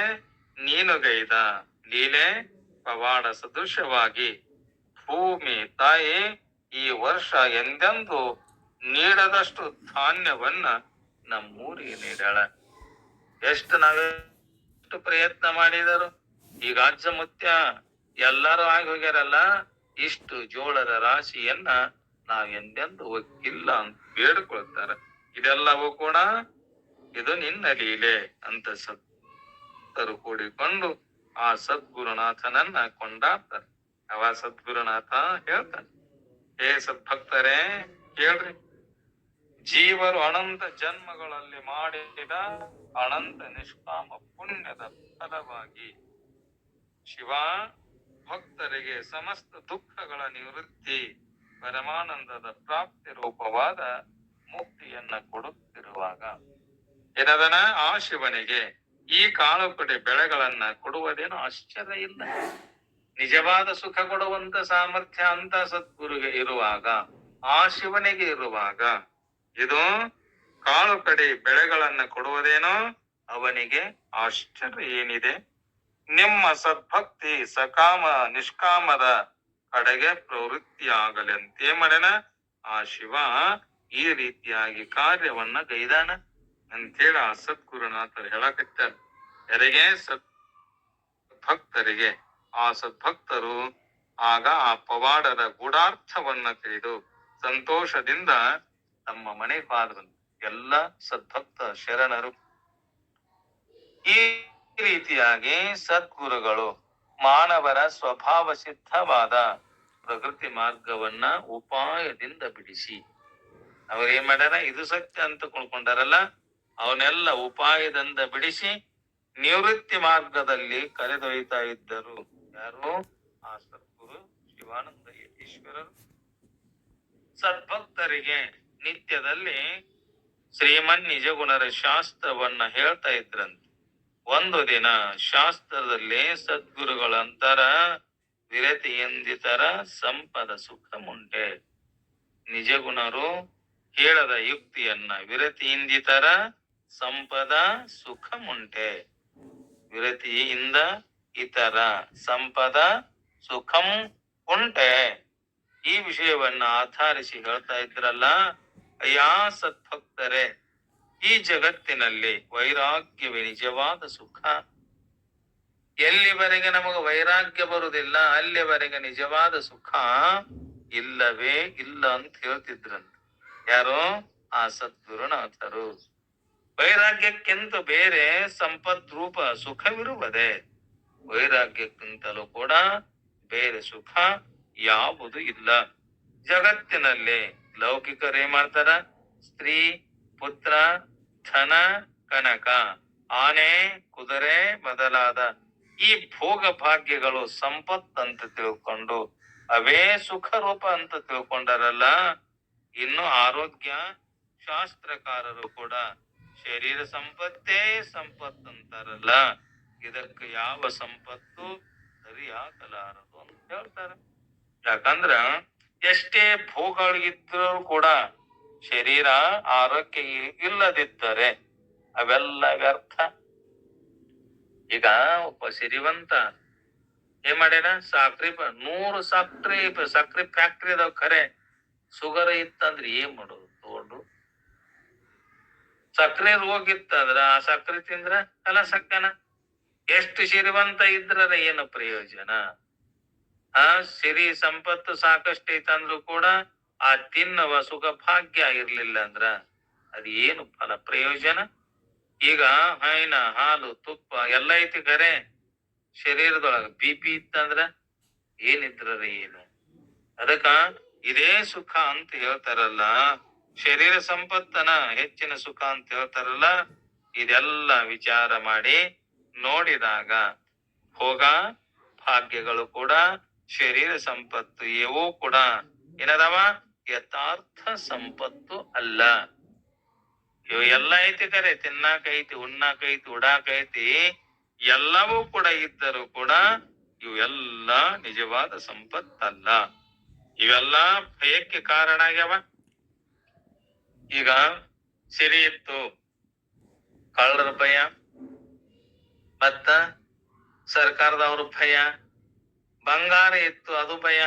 ನೀನು ಗೈದ ಲೀಲೆ ಪವಾಡ ಸದೃಶವಾಗಿ ಭೂಮಿ ತಾಯಿ ಈ ವರ್ಷ ಎಂದೆಂದು ನೀಡದಷ್ಟು ಧಾನ್ಯವನ್ನ ನಮ್ಮೂರಿಗೆ ನೀಡಾಳ. ನಾವೆಷ್ಟು ಪ್ರಯತ್ನ ಮಾಡಿದರು, ಈಗ ಅಜ್ಜ ಮುತ್ಯ ಎಲ್ಲರೂ ಆಗಿ ಹೋಗ್ಯಾರಲ್ಲ, ಇಷ್ಟು ಜೋಳದ ರಾಶಿಯನ್ನ ನಾವೆಂದೆಂದು ಒಕ್ಕಿಲ್ಲ ಅಂತ ಬೇಡ್ಕೊಳ್ತಾರ. ಇದೆಲ್ಲವೂ ಕೂಡ ಇದು ನಿನ್ನ ಲೀಲೆ ಅಂತ ಸತ್ತರು ಕೂಡಿಕೊಂಡು ಆ ಸದ್ಗುರುನಾಥನನ್ನ ಕೊಂಡಾಡ್ತಾರೆ. ಅವ ಸದ್ಗುರುನಾಥ ಹೇಳ್ತಾನೆ, ಹೇ ಸದ್ಭಕ್ತರೇ ಕೇಳ್ರಿ, ಜೀವರು ಅನಂತ ಜನ್ಮಗಳಲ್ಲಿ ಮಾಡಿದ ಅನಂತ ನಿಷ್ಕಾಮ ಪುಣ್ಯದ ಫಲವಾಗಿ ಶಿವ ಭಕ್ತರಿಗೆ ಸಮಸ್ತ ದುಃಖಗಳ ನಿವೃತ್ತಿ ಪರಮಾನಂದದ ಪ್ರಾಪ್ತಿ ರೂಪವಾದ ಮುಕ್ತಿಯನ್ನ ಕೊಡುತ್ತಿರುವಾಗ ಏನದನ ಆ ಶಿವನಿಗೆ ಈ ಕಾಳು ಕಡೆ ಬೆಳೆಗಳನ್ನ ಕೊಡುವುದೇನು ಆಶ್ಚರ್ಯ ಇಲ್ಲ. ನಿಜವಾದ ಸುಖ ಕೊಡುವಂತ ಸಾಮರ್ಥ್ಯ ಅಂತ ಸದ್ಗುರುಗೆ ಇರುವಾಗ, ಆ ಶಿವನಿಗೆ ಇರುವಾಗ, ಇದು ಕಾಳು ಕಡೆ ಬೆಳೆಗಳನ್ನ ಕೊಡುವುದೇನೋ ಅವನಿಗೆ ಆಶ್ಚರ್ಯ ಏನಿದೆ. ನಿಮ್ಮ ಸದ್ಭಕ್ತಿ ಸಕಾಮ ನಿಷ್ಕಾಮದ ಕಡೆಗೆ ಪ್ರವೃತ್ತಿಯಾಗಲಿ ಅಂತ ಏನ್ ಮಾಡ್ಯಾನ ಆ ಶಿವ ಈ ರೀತಿಯಾಗಿ ಕಾರ್ಯವನ್ನ ಗೈದಾನ ಅಂತೇಳಿ ಆ ಸದ್ಗುರುನಾಥರು ಹೇಳಕತ್ತಾರ. ಯಾರಿಗೆ? ಸದ್ಭಕ್ತರಿಗೆ. ಆ ಸದ್ಭಕ್ತರು ಆಗ ಆ ಪವಾಡದ ಗೂಢಾರ್ಥವನ್ನ ತಿಳಿದು ಸಂತೋಷದಿಂದ ತಮ್ಮ ಮನೆಗೆ ಹೋದ್ರಂತೆ. ಎಲ್ಲ ಸದ್ಭಕ್ತ ಶರಣರು ಈ ರೀತಿಯಾಗಿ ಸದ್ಗುರುಗಳು ಮಾನವರ ಸ್ವಭಾವ ಸಿದ್ಧವಾದ ಪ್ರಕೃತಿ ಮಾರ್ಗವನ್ನ ಉಪಾಯದಿಂದ ಬಿಡಿಸಿ ಅವ್ರೇನ್ ಮಾಡ್ಯಾರ, ಇದು ಸತ್ಯ ಅಂತ ಕೊಂಡ್ಕೊಂಡಾರಲ್ಲ, ಅವನ್ನೆಲ್ಲ ಉಪಾಯದಿಂದ ಬಿಡಿಸಿ ನಿವೃತ್ತಿ ಮಾರ್ಗದಲ್ಲಿ ಕರೆದೊಯ್ತಾ ಇದ್ದರು. ಯಾರು? ಆ ಸದ್ಗುರು ಶಿವಾನಂದ ಯತೀಶ್ವರರು. ಸದ್ಭಕ್ತರಿಗೆ ನಿತ್ಯದಲ್ಲಿ ಶ್ರೀಮನ್ ನಿಜಗುಣರ ಶಾಸ್ತ್ರವನ್ನ ಹೇಳ್ತಾ ಇದ್ರಂತೆ. ಒಂದು ದಿನ ಶಾಸ್ತ್ರದಲ್ಲಿ ಸದ್ಗುರುಗಳಂತರ ವಿರತಿಯಂದಿತರ ಸಂಪದ ಸುಖ ಮುಂಟೆ. ನಿಜಗುಣರು ಹೇಳದ ಯುಕ್ತಿಯನ್ನ ವಿರತಿಯಿಂದಿತರ ಸಂಪದ ಸುಖ ಮುಂಟೆ. ವಿರತಿಯಿಂದ ಇತರ ಸಂಪದ ಸುಖಂ ಉಂಟೆ. ಈ ವಿಷಯವನ್ನ ಆಧರಿಸಿ ಹೇಳ್ತಾ ಇದ್ರಲ್ಲ, ಅಯ್ಯಾ ಸದ್ಭಕ್ತರೇ, ಈ ಜಗತ್ತಿನಲ್ಲಿ ವೈರಾಗ್ಯವೇ ನಿಜವಾದ ಸುಖ. ಎಲ್ಲಿವರೆಗೆ ನಮಗ ವೈರಾಗ್ಯ ಬರುವುದಿಲ್ಲ ಅಲ್ಲಿವರೆಗೆ ನಿಜವಾದ ಸುಖ ಇಲ್ಲವೇ ಇಲ್ಲ ಅಂತ ಹೇಳ್ತಿದ್ರಂತ. ಯಾರು? ಆ ಸದ್ಗುರುನಾಥರು. ವೈರಾಗ್ಯಕ್ಕಿಂತ ಬೇರೆ ಸಂಪದ್ರೂಪ ಸುಖವಿರುವುದೇ. ವೈರಾಗ್ಯಕ್ಕಿಂತಲೂ ಕೂಡ ಬೇರೆ ಸುಖ ಯಾವುದು ಇಲ್ಲ. ಜಗತ್ತಿನಲ್ಲಿ ಲೌಕಿಕರೇ ಮಾಡ್ತಾರ, ಸ್ತ್ರೀ, ಪುತ್ರ, ಧನ, ಕನಕ, ಆನೆ, ಕುದುರೆ ಮೊದಲಾದ ಈ ಭೋಗ ಭಾಗ್ಯಗಳು ಸಂಪತ್ತಂತ ತಿಳ್ಕೊಂಡು ಅವೇ ಸುಖ ರೂಪ ಅಂತ ತಿಳ್ಕೊಂಡಾರಲ್ಲ. ಇನ್ನು ಆರೋಗ್ಯ ಶಾಸ್ತ್ರಕಾರರು ಕೂಡ ಶರೀರ ಸಂಪತ್ತೇ ಸಂಪತ್ತಂತಾರಲ್ಲ, ಇದಕ್ಕೆ ಯಾವ ಸಂಪತ್ತು ಸರಿಯಾಗಲಾರದು ಅಂತ ಹೇಳ್ತಾರೆ. ಯಾಕಂದ್ರ ಎಷ್ಟೇ ಭೋಗಗಳಿದ್ರೂ ಕೂಡ ಶರೀರ ಆರೋಗ್ಯ ಇಲ್ಲದಿದ್ದರೆ ಅವೆಲ್ಲ ವ್ಯರ್ಥ. ಈಗ ಒಬ್ಬ ಸಿರಿವಂತ ಏನ್ ಮಾಡ್ಯಾನ, ಸಕ್ರಿ 100 ಸಕ್ರಿ ಫ್ಯಾಕ್ಟ್ರಿ ಅದಾವ, ಖರೆ ಶುಗರ್ ಇತ್ತಂದ್ರ ಏನ್ ಮಾಡೋದು? ತಗೊಂಡು ಸಕ್ರೆ ರೋಗ ಇತ್ತಂದ್ರ ಆ ಸಕ್ರೆ ತಿಂದ್ರ ಅಲ್ಲ ಸಕ್ಕನ. ಎಷ್ಟು ಸಿರಿವಂತ ಇದ್ರ ಏನು ಪ್ರಯೋಜನ? ಆ ಸಿರಿ ಸಂಪತ್ತು ಸಾಕಷ್ಟು ಐತಂದ್ರು ಕೂಡ ಆ ತಿನ್ನುವ ಸುಖ ಭಾಗ್ಯ ಇರ್ಲಿಲ್ಲ ಅಂದ್ರ ಅದ್ ಏನು ಫಲ ಪ್ರಯೋಜನ? ಈಗ ಹೈನ, ಹಾಲು, ತುಪ್ಪ ಎಲ್ಲ ಐತಿ, ಖರೆ ಶರೀರದೊಳಗ BP ಇತ್ತಂದ್ರ ಏನಿದ್ರ ಏನು? ಅದಕ್ಕ ಇದೇ ಸುಖ ಅಂತ ಹೇಳ್ತಾರಲ್ಲ, ಶರೀರ ಸಂಪತ್ತನ ಹೆಚ್ಚಿನ ಸುಖ ಅಂತ ಹೇಳ್ತಾರಲ್ಲ, ಇದೆಲ್ಲ ವಿಚಾರ ಮಾಡಿ ನೋಡಿದಾಗ ಭೋಗ ಭಾಗ್ಯಗಳು ಕೂಡ ಶರೀರ ಸಂಪತ್ತು ಇವೂ ಕೂಡ ಏನದವ? ಯಥಾರ್ಥ ಸಂಪತ್ತು ಅಲ್ಲ. ಇವು ಎಲ್ಲ ಐತಿ, ಕರೆ ತಿನ್ನಾಕೈತಿ, ಉಣ್ಣಾಕೈತಿ, ಉಡಾಕೈತಿ, ಎಲ್ಲವೂ ಕೂಡ ಇದ್ದರೂ ಕೂಡ ಇವೆಲ್ಲ ನಿಜವಾದ ಸಂಪತ್ತಲ್ಲ. ಇವೆಲ್ಲ ಭಯಕ್ಕೆ ಕಾರಣ ಆಗ್ಯಾವ. ಈಗ ಸಿರಿ ಇತ್ತು, ಕಳ್ಳರ ಭಯ, ಮತ್ತ ಸರ್ಕಾರದವ್ರ ಭಯ. ಬಂಗಾರ ಇತ್ತು, ಅದು ಭಯ.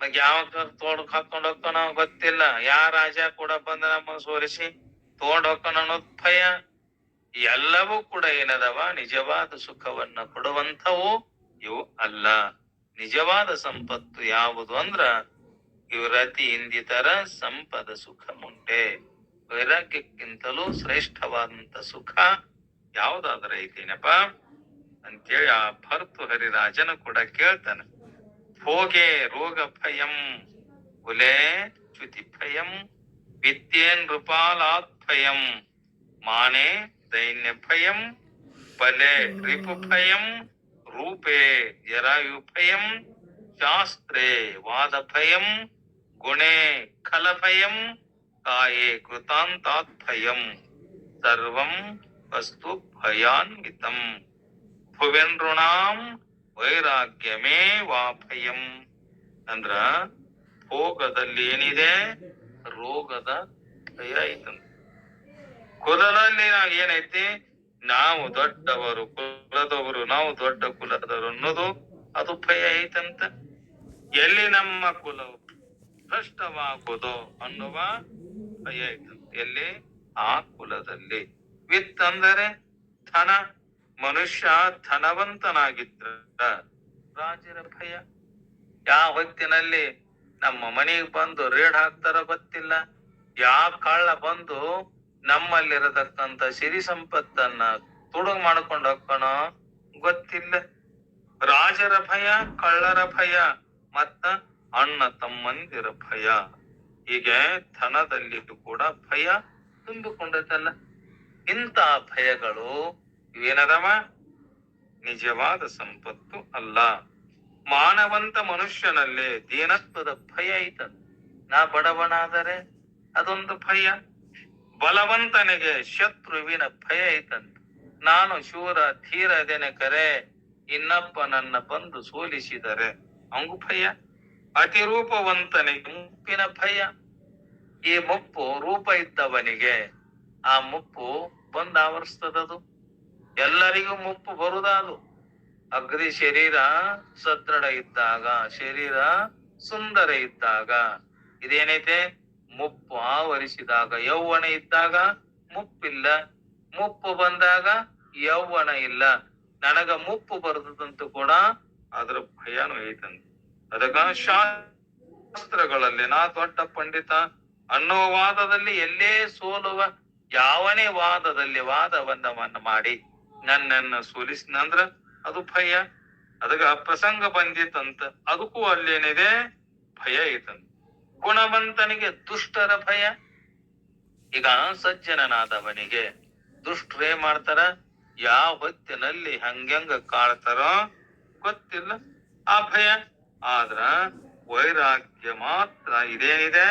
ಯಾವ ತೋಡಕ್ ಹಾಕೊಂಡ್ ಹೋಗ್ತಾನೋ ಗೊತ್ತಿಲ್ಲ, ಯಾ ರಾಜ ಕೂಡ ಬಂದ ನಮ್ಮ ಸೋರಿಸಿ ತಗೊಂಡ್ ಹೋಗ್ತಾನ ಅನ್ನೋದ್ ಭಯ. ಎಲ್ಲವೂ ಕೂಡ ಏನದವ? ನಿಜವಾದ ಸುಖವನ್ನ ಕೊಡುವಂಥವು ಇವು ಅಲ್ಲ. ನಿಜವಾದ ಸಂಪತ್ತು ಯಾವುದು ಅಂದ್ರ ವಿರತಿ ಇಂದಿತರ ಸಂಪದ ಸುಖ ಮುಂಟೆ. ವೈರಾಗ್ಯಕ್ಕಿಂತಲೂ ಶ್ರೇಷ್ಠವಾದಂತ ಸುಖ ಯಾವ್ದಾದ್ರ ಐತೇನಪ್ಪ ಅಂತೇಳಿ ಆ ಭರ್ತೃಹರಿ ರಾಜನು ಕೂಡ ಕೇಳ್ತಾನೆ. ಭೋಗೆ ರೋಗ ಭಯಂ ಕುಲೆ ಚ್ಯುತಿ ಭಯಂ ವಿದ್ಯೆ ನೃಪಾಲಾತ್ ಭಯಂ ಮಾನೆ ದೈನ್ಯ ಭಯಂ ಬಲೆ ರಿಪು ಭಯಂ ರೂಪೇ ಜರಾಯು ಭಯಂ ಶಾಸ್ತ್ರೇ ವಾದ ಭಯಂ ಗುಣೇ ಖಲ ಭಯಂ ಕಾಯೇ ಕೃತಾಂತಾತ್ ಭಯಂ ಸರ್ವಂ ವಸ್ತು ಭಯಾನ್ವಿತಂ ಭುವೆನೃಣಾಂ ವೈರಾಗ್യമೇ ವಾ ಭಯಂ. ಅಂದ್ರ ಭೋಗದಲ್ಲಿ ಏನಿದೆ? ರೋಗದ ಭಯ ಐತಂತ. ಕುಲದಲ್ಲಿ ಏನೈತಿ? ನಾವು ದೊಡ್ಡವರು ಕುಲದವರು, ನಾವು ದೊಡ್ಡ ಕುಲದವರು ಅನ್ನೋದು ಅದು ಭಯ ಐತಂತ. ಎಲ್ಲಿ ನಮ್ಮ ಕುಲವು ಭ್ರಷ್ಟವಾಗುವುದೋ ಅನ್ನುವ ಭಯ ಐತಂತ. ಎಲ್ಲಿ? ಆ ಕುಲದಲ್ಲಿ. ವಿತ್ ಅಂದರೆ ಧನ. ಮನುಷ್ಯ ಧನವಂತನಾಗಿದ್ರ ರಾಜರ ಭಯ. ಯಾವ ಹೊತ್ತಿನಲ್ಲಿ ನಮ್ಮ ಮನೆಗೆ ಬಂದು ರೇಡ್ ಹಾಕ್ತಾರ ಗೊತ್ತಿಲ್ಲ. ಯಾವ ಕಳ್ಳ ಬಂದು ನಮ್ಮಲ್ಲಿರತಕ್ಕಂತ ಸಿರಿ ಸಂಪತ್ತನ್ನ ತುಡುಗು ಮಾಡ್ಕೊಂಡು ಹೋಗ್ಕಣೋ ಗೊತ್ತಿಲ್ಲ. ರಾಜರ ಭಯ, ಕಳ್ಳರ ಭಯ, ಮತ್ತ ಅಣ್ಣ ತಮ್ಮಂದಿರ ಭಯ. ಹೀಗೆ ಧನದಲ್ಲಿ ಕೂಡ ಭಯ ತುಂಬಿಕೊಂಡದಲ್ಲ. ಇಂಥ ಭಯಗಳು ಏನದವ? ನಿಜವಾದ ಸಂಪತ್ತು ಅಲ್ಲ. ಮಾನವಂತ ಮನುಷ್ಯನಲ್ಲಿ ದೀನತ್ವದ ಭಯ ಐತದ. ನಾ ಬಡವನಾದರೆ ಅದೊಂದು ಭಯ. ಬಲವಂತನಿಗೆ ಶತ್ರುವಿನ ಭಯ ಐತಂತ. ನಾನು ಶೂರ ಧೀರ ಅದೇನೆ ಕರೆ, ಇನ್ನೊಬ್ಬ ನನ್ನ ಬಂದು ಸೋಲಿಸಿದರೆ ಅವಂಗೂ ಭಯ. ಅತಿರೂಪವಂತನಿಗೆ ಮುಪ್ಪಿನ ಭಯ. ಈ ಮುಪ್ಪು ರೂಪ ಇದ್ದವನಿಗೆ ಆ ಮುಪ್ಪು ಬಂದು ಆವರಿಸ್ತದದು. ಎಲ್ಲರಿಗೂ ಮುಪ್ಪು ಬರುದಾದು. ಅಗ್ರಿ ಶರೀರ ಸದೃಢ ಇದ್ದಾಗ, ಶರೀರ ಸುಂದರ ಇದ್ದಾಗ ಇದೇನೈತೆ? ಮುಪ್ಪು ಆವರಿಸಿದಾಗ. ಯೌವನ ಇದ್ದಾಗ ಮುಪ್ಪಿಲ್ಲ, ಮುಪ್ಪು ಬಂದಾಗ ಯೌವನ ಇಲ್ಲ. ನನಗ ಮುಪ್ಪು ಬರ್ತದಂತೂ ಕೂಡ ಅದ್ರ ಭಯನೂ ಐತಂತ. ಅದಕ್ಕ ಶಾಸ್ತ್ರಗಳಲ್ಲಿ ನಾ ದೊಡ್ಡ ಪಂಡಿತ ಅನ್ನೋ ವಾದದಲ್ಲಿ ಎಲ್ಲೇ ಸೋಲುವ, ಯಾವನೇ ವಾದದಲ್ಲಿ ವಾದವನ್ನ ಮಾಡಿ ನನ್ನನ್ನ ಸೋಲಿಸಿನಂದ್ರ ಅದು ಭಯ. ಅದಕ್ಕ ಪ್ರಸಂಗ ಬಂದಿತ್ತಂತ, ಅದಕ್ಕೂ ಅಲ್ಲೇನಿದೆ? ಭಯ ಐತಂತ. ಗುಣವಂತನಿಗೆ ದುಷ್ಟರ ಭಯ. ಈಗ ಸಜ್ಜನನಾದವನಿಗೆ ದುಷ್ಟರೇ ಮಾಡ್ತಾರ. ಯಾವ ಹೊತ್ತಿನಲ್ಲಿ ಹಂಗ್ಯಂಗ ಕಾಳ್ತಾರೋ ಗೊತ್ತಿಲ್ಲ, ಆ ಭಯ. ಆದ್ರ ವೈರಾಗ್ಯ ಮಾತ್ರ ಇದೇನಿದೆ?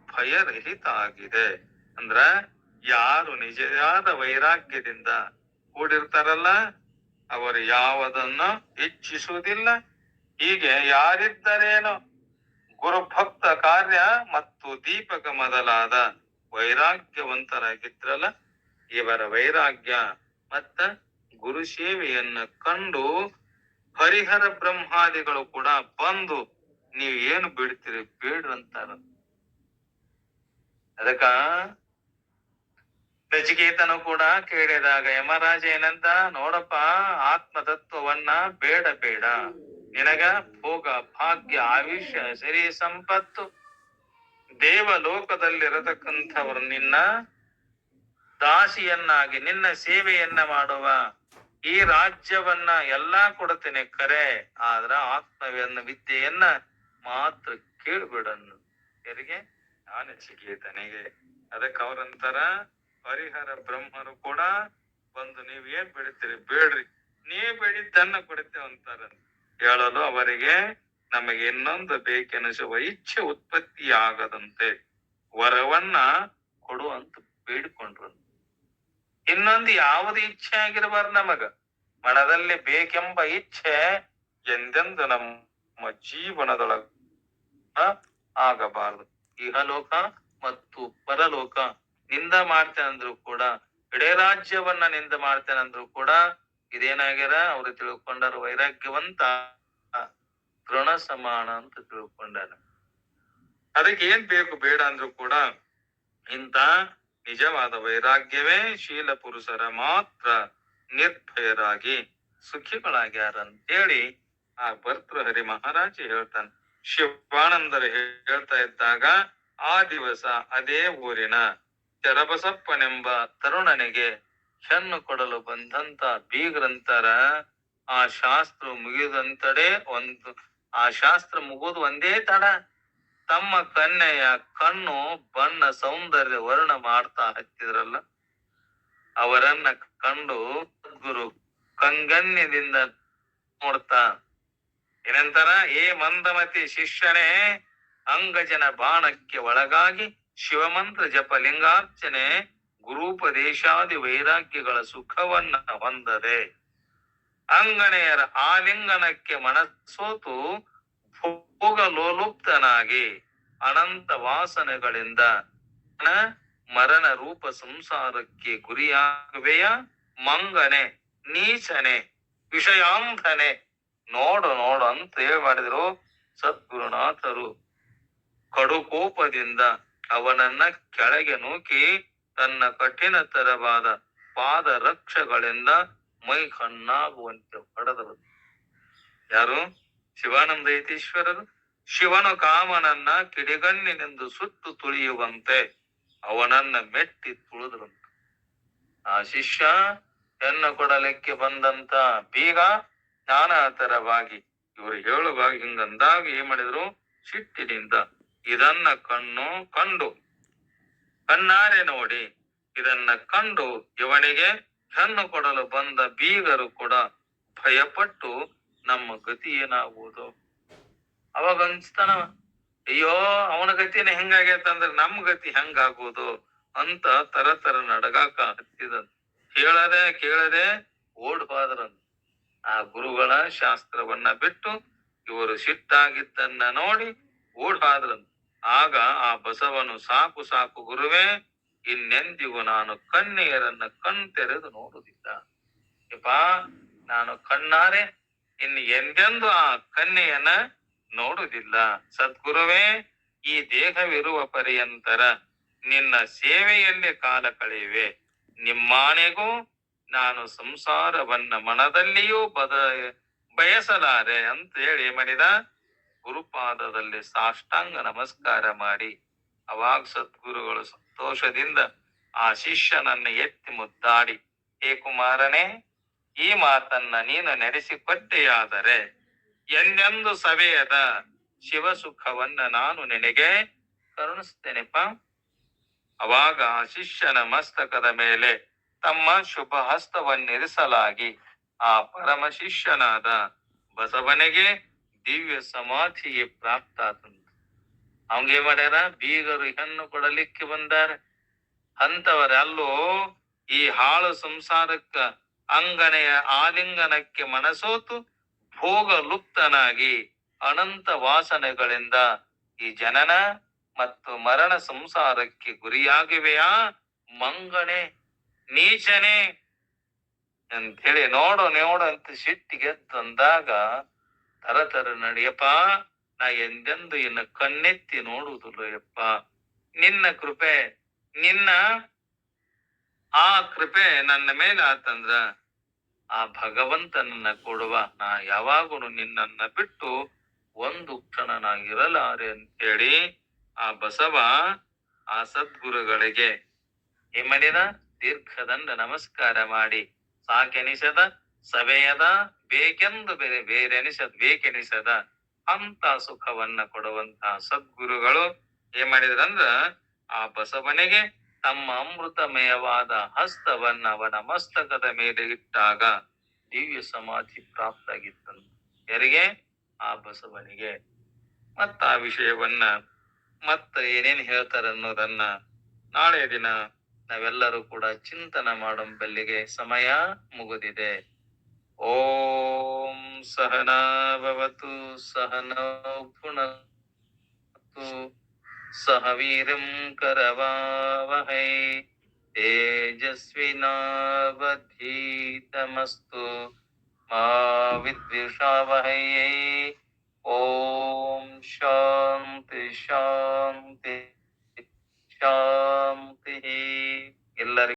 ಭಯರಹಿತ ಆಗಿದೆ. ಅಂದ್ರ ಯಾರು ನಿಜವಾದ ವೈರಾಗ್ಯದಿಂದ ಕೂಡಿರ್ತಾರಲ್ಲ ಅವರು ಯಾವುದನ್ನು ಇಚ್ಛಿಸುವುದಿಲ್ಲ. ಹೀಗೆ ಯಾರಿದ್ದರೇನೋ ಗುರುಭಕ್ತ ಕಾರ್ಯ ಮತ್ತು ದೀಪಕ ಮೊದಲಾದ ವೈರಾಗ್ಯವಂತರಾಗಿದ್ರಲ್ಲ, ಇವರ ವೈರಾಗ್ಯ ಮತ್ತ ಗುರು ಸೇವೆಯನ್ನ ಕಂಡು ಹರಿಹರ ಬ್ರಹ್ಮಾದಿಗಳು ಕೂಡ ಬಂದು ನೀವ್ ಏನು ಬಿಡ್ತೀರಿ ಬೇಡ್ರಂತಾರ. ಅದಕ್ಕ ನಚಿಕೇತನು ಕೂಡ ಕೇಳಿದಾಗ ಯಮರಾಜ ಏನಂತ? ನೋಡಪ್ಪ, ಆತ್ಮತತ್ವವನ್ನ ಬೇಡ ಬೇಡ, ನಿನಗ ಭೋಗ ಭಾಗ್ಯ ಆಯುಷ್ಯ ಸಿರಿ ಸಂಪತ್ತು, ದೇವಲೋಕದಲ್ಲಿರತಕ್ಕಂಥವ್ರು ನಿನ್ನ ದಾಸಿಯನ್ನಾಗಿ ನಿನ್ನ ಸೇವೆಯನ್ನ ಮಾಡುವ ಈ ರಾಜ್ಯವನ್ನ ಎಲ್ಲಾ ಕೊಡ್ತೇನೆ ಕರೆ, ಆದ್ರ ಆತ್ಮವನ್ನ ವಿದ್ಯೆಯನ್ನ ಮಾತ್ರ ಕೇಳ್ಬಿಡನ್ನು. ಯಾರಿಗೆ? ನಚಿಕೇತನಿಗೆ. ಅದಕ್ಕೆ ಅವ್ರಂತಾರ, ಹರಿಹರ ಬ್ರಹ್ಮರು ಕೂಡ ಬಂದು ನೀವ್ ಏನ್ ಬಿಡ್ತೀರಿ ಬೇಡ್ರಿ, ನೀವ್ ಬೇಡಿದ್ದನ್ನ ಕೊಡ್ತೇವೆ ಅಂತಾರ. ಹೇಳಲು ಅವರಿಗೆ ನಮಗೆ ಇನ್ನೊಂದು ಬೇಕೆನಿಸುವ ಇಚ್ಛೆ ಉತ್ಪತ್ತಿ ಆಗದಂತೆ ವರವನ್ನ ಕೊಡು ಅಂತ ಬೇಡಿಕೊಂಡ್ರು. ಇನ್ನೊಂದು ಯಾವುದು ಇಚ್ಛೆ ಆಗಿರಬಾರ್ದು ನಮಗ. ಮನದಲ್ಲಿ ಬೇಕೆಂಬ ಇಚ್ಛೆ ಎಂದೆಂದು ನಮ್ಮ ಜೀವನದೊಳಗ ಆಗಬಾರದು. ಇಹಲೋಕ ಮತ್ತು ಪರಲೋಕ ನಿಂದ ಮಾಡ್ತೇನಂದ್ರು ಕೂಡ, ಇಡೇ ರಾಜ್ಯವನ್ನ ನಿಂದ ಮಾಡ್ತೇನಂದ್ರು ಕೂಡ ಇದೇನಾಗ್ಯಾರ? ಅವ್ರು ತಿಳ್ಕೊಂಡಾರ ವೈರಾಗ್ಯವಂತ ತೃಣ ಸಮಾನ ಅಂತ ತಿಳ್ಕೊಂಡಾರ. ಅದಕ್ಕೆ ಏನ್ ಬೇಕು ಬೇಡ ಅಂದ್ರು ಕೂಡ ಇಂತ ನಿಜವಾದ ವೈರಾಗ್ಯವೇ ಶೀಲ ಪುರುಷರ ಮಾತ್ರ ನಿರ್ಭಯರಾಗಿ ಸುಖಿಗಳಾಗ್ಯಾರ ಅಂತೇಳಿ ಆ ಭರ್ತೃಹರಿ ಮಹಾರಾಜ ಹೇಳ್ತಾನೆ. ಶಿವಾನಂದರು ಹೇಳ್ತಾ ಇದ್ದಾಗ ಆ ದಿವಸ ಅದೇ ಊರಿನ ಚರಬಸಪ್ಪನೆಂಬ ತರುಣನಿಗೆ ಹೆಣ್ಣು ಕೊಡಲು ಬಂದಂತ ಬೀಗ್ರಂತರ ಆ ಶಾಸ್ತ್ರ ಮುಗಿದಂತಡೆ ಆ ಶಾಸ್ತ್ರ ಮುಗಿದು ಒಂದೇ ತಡ ತಮ್ಮ ಕನ್ಯೆಯ ಕಣ್ಣು ಬಣ್ಣ ಸೌಂದರ್ಯ ವರ್ಣ ಮಾಡ್ತಾ ಹತ್ತಿದ್ರಲ್ಲ, ಅವರನ್ನ ಕಂಡು ಗುರು ಕಂಗನ್ಯದಿಂದ ನೋಡ್ತಾ ಏನಂತಾರ? ಏ ಮಂದಮತಿ ಶಿಷ್ಯನೇ, ಅಂಗಜನ ಬಾಣಕ್ಕೆ ಒಳಗಾಗಿ ಶಿವಮಂತ್ರ ಜಪ ಲಿಂಗಾರ್ಚನೆ ಗುರೂಪದೇಶಾದಿ ವೈರಾಗ್ಯಗಳ ಸುಖವನ್ನ ಹೊಂದದೆ ಅಂಗನೆಯರ ಆಲಿಂಗನಕ್ಕೆ ಮನಸ್ಸೋತು ಭೋಗ ಲೋಲುಪ್ತನಾಗಿ ಅನಂತ ವಾಸನೆಗಳಿಂದ ಮರಣ ರೂಪ ಸಂಸಾರಕ್ಕೆ ಗುರಿಯಾಗುವೆಯ ಮಂಗನೆ, ನೀಚನೆ, ವಿಷಯಾಂಧನೆ, ನೋಡು ನೋಡು ಅಂತ ಹೇಳಿ ಮಾಡಿದ್ರು ಸದ್ಗುರುನಾಥರು. ಕಡುಕೋಪದಿಂದ ಅವನನ್ನ ಕೆಳಗೆ ನೂಕಿ ತನ್ನ ಕಠಿಣತರವಾದ ಪಾದ ರಕ್ಷಗಳಿಂದ ಮೈ ಕಣ್ಣಾಗುವಂತೆ ಹೊಡೆದರು. ಯಾರು? ಶಿವಾನಂದ ಯತೀಶ್ವರರು. ಶಿವನು ಕಾಮನನ್ನ ಕಿಡಿಗಣ್ಣಿನೆಂದು ಸುಟ್ಟು ತುಳಿಯುವಂತೆ ಅವನನ್ನ ಮೆಟ್ಟಿ ತುಳಿದ್ರಂತ. ಆ ಶಿಷ್ಯ ಹೆಣ್ಣು ಕೊಡಲಿಕ್ಕೆ ಬಂದಂತ ಬೀಗ ನಾನಾ ತರವಾಗಿ ಇವರು ಹೇಳುವಾಗ ಹಿಂಗಂದಾಗ ಏನ್ ಮಾಡಿದ್ರು, ಸಿಟ್ಟಿನಿಂದ ಇದನ್ನ ಕಂಡು ಕಣ್ಣಾರೆ ನೋಡಿ ಇದನ್ನ ಕಂಡು ಇವನಿಗೆ ಹೆಣ್ಣು ಕೊಡಲು ಬಂದ ಬೀಗರು ಕೂಡ ಭಯಪಟ್ಟು ನಮ್ಮ ಗತಿ ಏನಾಗುವುದು. ಅವಾಗ ಅನ್ಸ್ತಾನ, ಅಯ್ಯೋ ಅವನ ಗತಿನ ಹೆಂಗಾಗೈತಂದ್ರ ನಮ್ ಗತಿ ಹೆಂಗಾಗುವುದು ಅಂತ ತರ ನಡಗಾಕ ಹತ್ತಿದ. ಕೇಳದೆ ಓಡ್ ಹೋದ್ರಂತ. ಆ ಗುರುಗಳ ಶಾಸ್ತ್ರವನ್ನ ಬಿಟ್ಟು ಇವರು ಸಿಟ್ಟಾಗಿದ್ದನ್ನ ನೋಡಿ ಓಡ್ ಹೋದ್ರಂತ. ಆಗ ಆ ಬಸವನು, ಸಾಕು ಸಾಕು ಗುರುವೇ, ಇನ್ನೆಂದಿಗೂ ನಾನು ಕನ್ಯೆಯರನ್ನ ತೆರೆದು ನೋಡುವುದಿಲ್ಲ. ಯಪ್ಪಾ, ನಾನು ಕಣ್ಣಾರೆ ಇನ್ನು ಎಂದೆಂದು ಆ ಕನ್ಯೆಯನ್ನ ನೋಡುವುದಿಲ್ಲ. ಸದ್ಗುರುವೇ, ಈ ದೇಹವಿರುವ ಪರ್ಯಂತರ ನಿನ್ನ ಸೇವೆಯಲ್ಲೇ ಕಾಲ ಕಳೆಯುವೆ. ನಿಮ್ಮಾನೆಗೂ ನಾನು ಸಂಸಾರವನ್ನ ಮನದಲ್ಲಿಯೂ ಬಯಸಲಾರೆ ಅಂತ ಹೇಳಿ ಮಾಡಿದ ಗುರುಪಾದದಲ್ಲಿ ಸಾಷ್ಟಾಂಗ ನಮಸ್ಕಾರ ಮಾಡಿ, ಅವಾಗ ಸದ್ಗುರುಗಳು ಸಂತೋಷದಿಂದ ಆ ಶಿಷ್ಯನನ್ನ ಎತ್ತಿ ಮುದ್ದಾಡಿ, ಹೇ ಕುಮಾರನೇ, ಈ ಮಾತನ್ನ ನೀನು ನಡೆಸಿಕೊಟ್ಟೆಯಾದರೆ ಎಂದೆಂದು ಸವೆಯದ ಶಿವಸುಖವನ್ನ ನಾನು ನಿನಗೆ ಕರುಣಿಸ್ತೇನೆಪ್ಪ. ಅವಾಗ ಆ ಶಿಷ್ಯನ ಮಸ್ತಕದ ಮೇಲೆ ತಮ್ಮ ಶುಭ ಹಸ್ತವನ್ನಿರಿಸಲಾಗಿ ಆ ಪರಮ ಶಿಷ್ಯನಾದ ಬಸವನಿಗೆ ದಿವ್ಯ ಸಮಾಧಿಗೆ ಪ್ರಾಪ್ತ ಆತಂತ. ಅವಂಗೆ ಮಾಡ್ಯಾರ, ಬೀಗರು ಹೆಣ್ಣು ಕೊಡಲಿಕ್ಕೆ ಬಂದಾರ. ಅಂತವರಲ್ಲೂ ಈ ಹಾಳು ಸಂಸಾರಕ್ಕ ಅಂಗನೆಯ ಆಲಿಂಗನಕ್ಕೆ ಮನಸೋತು ಭೋಗ ಲುಪ್ತನಾಗಿ ಅನಂತ ವಾಸನೆಗಳಿಂದ ಈ ಜನನ ಮತ್ತು ಮರಣ ಸಂಸಾರಕ್ಕೆ ಗುರಿಯಾಗಿವೆಯಾ ಮಂಗನೆ, ನೀಚನೆ ಅಂತೇಳಿ ನೋಡು ನೋಡು ಅಂತ ಸಿಟ್ಟಿಗೆ ತಂದಾಗ ತರ ನಡಿಯಪ್ಪ, ನಾ ಎಂದೆಂದು ಇನ್ನು ಕಣ್ಣೆತ್ತಿ ನೋಡುವುದಿಲ್ಲ ಯಪ್ಪ. ನಿನ್ನ ಕೃಪೆ, ನಿನ್ನ ಆ ಕೃಪೆ ನನ್ನ ಮೇಲೆ ಆತಂದ್ರ ಆ ಭಗವಂತನನ್ನ ಕೊಡುವ, ನಾ ಯಾವಾಗೂ ನಿನ್ನನ್ನ ಬಿಟ್ಟು ಒಂದು ಕ್ಷಣನಾಗಿರಲಾರೆ ಅಂತೇಳಿ ಆ ಬಸವ ಆ ಸದ್ಗುರುಗಳಿಗೆ ಏನ್ ಮಾಡಿದ, ದೀರ್ಘದಂಡ ನಮಸ್ಕಾರ ಮಾಡಿ, ಸಾಕೆನಿಸದ ಸವೆಯದ ಬೇಕೆಂದು ಬೇಕೆನಿಸದ ಅಂತ ಸುಖವನ್ನ ಕೊಡುವಂತಹ ಸದ್ಗುರುಗಳು ಏನ್ ಮಾಡಿದ್ರಂದ್ರ ಆ ಬಸವನಿಗೆ ತಮ್ಮ ಅಮೃತಮಯವಾದ ಹಸ್ತವನ್ನ ಅವನ ಮಸ್ತಕದ ಮೇಲೆ ಇಟ್ಟಾಗ ದಿವ್ಯ ಸಮಾಧಿ ಪ್ರಾಪ್ತಾಗಿತ್ತಂತ. ಯಾರಿಗೆ? ಆ ಬಸವನಿಗೆ. ಮತ್ತ ಆ ವಿಷಯವನ್ನ ಮತ್ತ ಏನೇನ್ ಹೇಳ್ತಾರ ಅನ್ನೋದನ್ನ ನಾಳೆ ದಿನ ನಾವೆಲ್ಲರೂ ಕೂಡ ಚಿಂತನ ಮಾಡೋಂಬಲ್ಲಿಗೆ ಸಮಯ ಮುಗಿದಿದೆ. ಓಂ ಸಹನಾ ಭವತು ಸಹನೌ ಭುನಕ್ತು ಸಹ ವೀರ್ಯಂ ಕರವಾವಹೈ ತೇಜಸ್ವಿನಾವಧೀತಮಸ್ತು ಮಾ ವಿದ್ವಿಷಾವಹೈ. ಓಂ ಶಾಂತಿ ಶಾಂತಿ ಶಾಂತಿ. ಎಲ್ಲರಿಗೂ